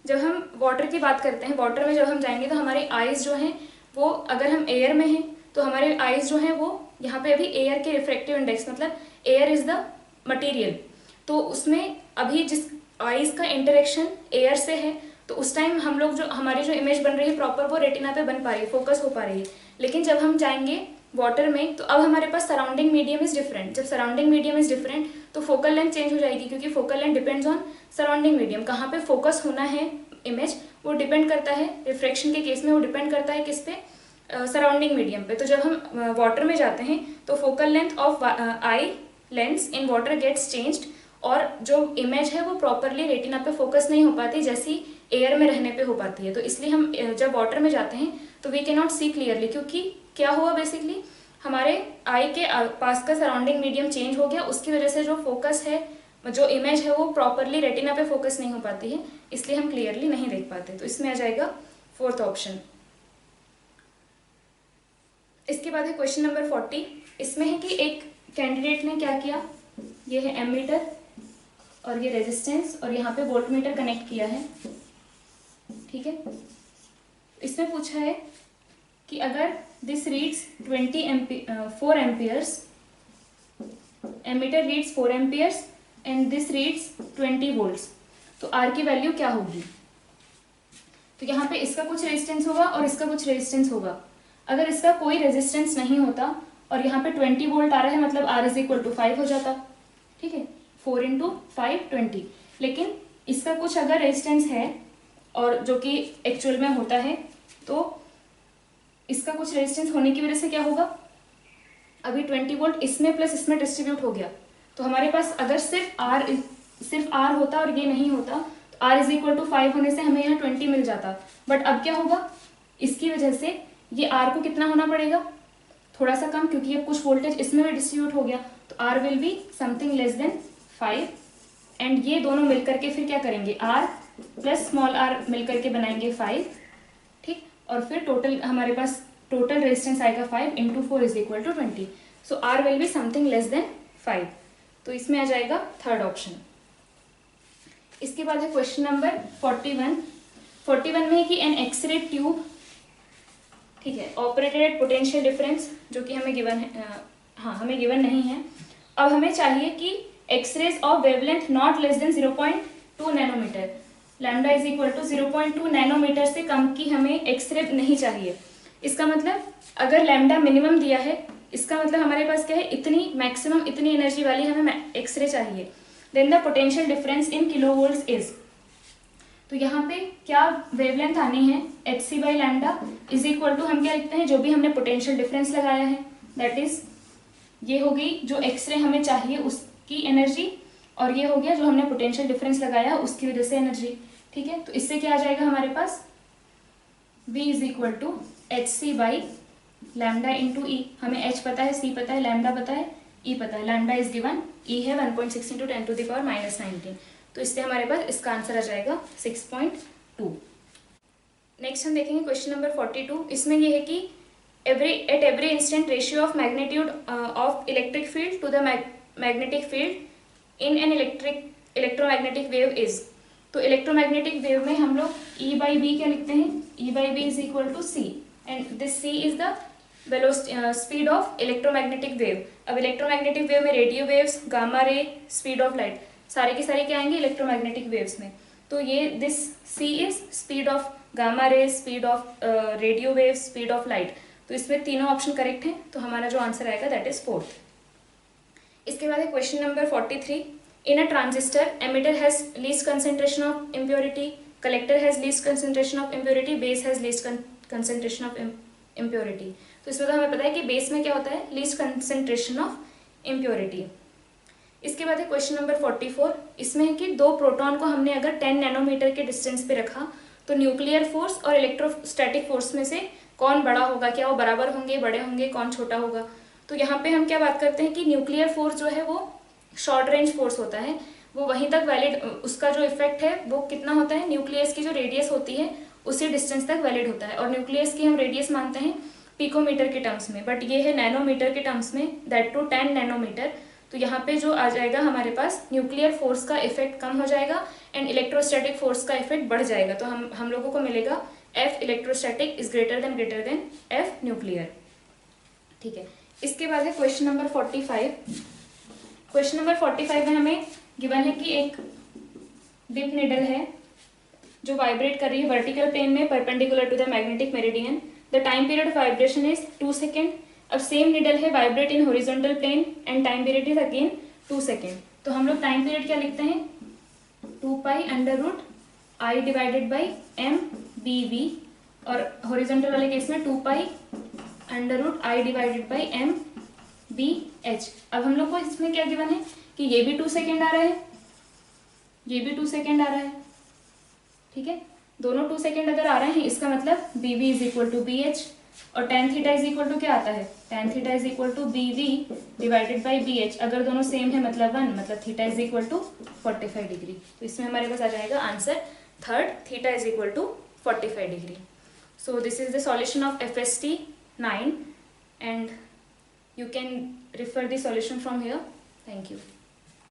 जब हम वाटर की बात करते हैं, वाटर में जब हम जाएंगे तो हमारे आईज जो हैं वो, अगर हम एयर में हैं तो हमारे आईज जो हैं वो यहाँ पे अभी एयर के रिफ्रैक्टिव इंडेक्स, मतलब एयर इज द मटेरियल, तो उसमें अभी जिस आईज का इंटरेक्शन एयर से है तो उस टाइम हम लोग जो हमारी जो इमेज बन रही है प्रॉपर वो रेटिना पे बन पा रही है, फोकस हो पा रही है। लेकिन जब हम जाएंगे वाटर में तो अब हमारे पास सराउंडिंग मीडियम इज डिफरेंट। जब सराउंडिंग मीडियम इज डिफरेंट तो फोकल लेंथ चेंज हो जाएगी, क्योंकि focal length depends on surrounding medium. कहाँ पे फोकस होना है इमेज वो डिपेंड करता है, रिफ्रैक्शन के केस में वो डिपेंड करता है किस पे, सराउंडिंग मीडियम पे। तो जब हम वाटर में जाते हैं तो focal length of eye lens in water gets changed, और जो इमेज है वो प्रॉपरली रेटिना पे फोकस नहीं हो पाती जैसी एयर में रहने पे हो पाती है। तो इसलिए हम जब वाटर में जाते हैं तो we can not see clearly, क्योंकि क्या हुआ बेसिकली, हमारे आई के पास का सराउंडिंग मीडियम चेंज हो गया, उसकी वजह से जो फोकस है, जो इमेज है वो प्रॉपरली रेटिना पे फोकस नहीं हो पाती है, इसलिए हम क्लियरली नहीं देख पाते। तो इसमें आ जाएगा 4th ऑप्शन। इसके बाद है क्वेश्चन नंबर 40। इसमें है कि एक कैंडिडेट ने क्या किया, ये है एमीटर और ये रेजिस्टेंस और यहाँ पे वोल्टमीटर कनेक्ट किया है। ठीक है, इसमें पूछा है कि अगर this reads 4 amperes, ammeter reads 4 amperes and this reads 20 volts, तो आर की वैल्यू क्या होगी। तो यहाँ पे इसका कुछ रेजिस्टेंस होगा और इसका कुछ रेजिस्टेंस होगा। अगर इसका कोई रेजिस्टेंस नहीं होता और यहाँ पे 20 वोल्ट आ रहा है, मतलब R = 5 हो जाता। ठीक है, 4 × 5 20। लेकिन इसका कुछ अगर रेजिस्टेंस है और जो कि एक्चुअल में होता है, तो इसका कुछ रेजिस्टेंस होने की वजह से क्या होगा, अभी 20 वोल्ट इसमें प्लस इसमें डिस्ट्रीब्यूट हो गया, तो हमारे पास अगर सिर्फ R होता और ये नहीं होता तो R = 5 होने से हमें यहाँ 20 मिल जाता। बट अब क्या होगा, इसकी वजह से ये R को कितना होना पड़ेगा, थोड़ा सा कम, क्योंकि ये कुछ वोल्टेज इसमें भी डिस्ट्रीब्यूट हो गया, तो R will be something less than 5। And ये दोनों मिलकर के फिर क्या करेंगे, R प्लस स्मॉल r मिलकर के बनाएंगे 5। ठीक, और फिर टोटल हमारे पास टोटल रेजिस्टेंस आएगा 5 × 4 = 20। सो R will be something less than 5। तो इसमें आ जाएगा 3rd ऑप्शन। इसके बाद है क्वेश्चन नंबर 41 में है कि एन एक्सरे ट्यूब, ठीक है, ऑपरेटेड एट पोटेंशियल डिफरेंस, जो कि हमें गिवन है, हमें गिवन नहीं है। अब हमें चाहिए कि X rays of wavelength not less than 0.2 nanometre, lambda = 0.2 nanometre से कम की हमें एक्सरे नहीं चाहिए। इसका मतलब अगर लैम्डा मिनिमम दिया है, इसका मतलब हमारे पास क्या है, इतनी मैक्सिमम इतनी एनर्जी वाली हमें एक्सरे चाहिए। Then the potential difference in kilovolts is, तो यहाँ पे क्या वेवलेंथ आनी है, hc/λ = हम क्या लिखते हैं, जो भी हमने पोटेंशियल डिफरेंस लगाया है, दैट इज ये हो गई जो एक्सरे हमें चाहिए उसकी एनर्जी, और ये हो गया जो हमने पोटेंशियल डिफरेंस लगाया उसकी वजह से एनर्जी। ठीक है, तो इससे क्या आ जाएगा हमारे पास, V = hc/λ × E। हमें h पता है, c पता है, लैम्डा पता है, E पता है। लैम्डा इज गिवन, E है 1.6 × 10⁻⁹ तो इससे हमारे पास इसका आंसर आ जाएगा 6.2। नेक्स्ट हम देखेंगे क्वेश्चन नंबर 42। इसमें ये है कि at every instant ratio of magnitude of electric field to the magnetic field in an electromagnetic wave is. तो इलेक्ट्रोमैग्नेटिक वेव में हम लोग E बाई बी क्या लिखते हैं, E by B is equal to C, and this C is the speed of electromagnetic wave. अब electromagnetic wave में radio waves, gamma ray, speed of light, सारे के सारे क्या आएंगे इलेक्ट्रोमैग्नेटिक वेव्स में। तो ये this C is speed of gamma ray, speed of radio wave, speed of light. तो इसमें तीनों ऑप्शन करेक्ट हैं, तो हमारा जो आंसर आएगा दैट इज 4th। इसके बाद है question number 43। In a transistor emitter has least concentration of impurity, collector has least concentration of impurity, base has least concentration of impurity. तो इसमें तो हमें पता है कि बेस में क्या होता है, लीस्ट कंसेंट्रेशन ऑफ इम्प्योरिटी। इसके बाद है क्वेश्चन नंबर 44। इसमें है कि दो प्रोटॉन को हमने अगर 10 नैनोमीटर के डिस्टेंस पे रखा तो न्यूक्लियर फोर्स और इलेक्ट्रोस्टैटिक फोर्स में से कौन बड़ा होगा, क्या वो बराबर होंगे, बड़े होंगे, कौन छोटा होगा। तो यहाँ पे हम क्या बात करते हैं कि न्यूक्लियर फोर्स जो है वो शॉर्ट रेंज फोर्स होता है, वो वहीं तक वैलिड, उसका जो इफेक्ट है वो कितना होता है, न्यूक्लियस की जो रेडियस होती है उसी डिस्टेंस तक वैलिड होता है, और न्यूक्लियस की हम रेडियस मानते हैं पिकोमीटर के टर्म्स में, बट ये है नैनोमीटर के टर्म्स में, दैट टू 10 नैनोमीटर। तो यहाँ पे जो आ जाएगा हमारे पास न्यूक्लियर फोर्स का इफेक्ट कम हो जाएगा एंड इलेक्ट्रोस्टैटिक फोर्स का इफेक्ट बढ़ जाएगा। तो हम लोगों को मिलेगा F electrostatic is greater then F nuclear. ठीक है, इसके बाद है क्वेश्चन नंबर 45। क्वेश्चन नंबर 45 में हमें गिवन है कि एक डिप निडल है जो वाइब्रेट कर रही है वर्टिकल प्लेन में perpendicular to the magnetic meridian. The time period of vibration is 2 second. अब सेम निडल है vibrate in horizontal plane and time period is again 2 second. तो हम लोग टाइम पीरियड क्या लिखते हैं, 2 pi under root I divided by M B V, और horizontal वाले केस में 2 pi under root I divided by M B H. अब हम लोग को इसमें क्या गिवन है कि ये भी 2 सेकेंड आ रहा है, ये भी 2 सेकेंड आ रहा है। ठीक है, दोनों 2 सेकेंड अगर आ रहे हैं इसका मतलब B V is equal to B H, और tan theta is equal to क्या आता है, tan theta is equal to B V divided by B H. अगर दोनों सेम है मतलब 1, मतलब theta is equal to 45 degree. तो इसमें हमारे पास आ जाएगा answer 3rd, theta is equal to 45 degree. So this is the solution of FST 9 and you can refer the solution from here. Thank you.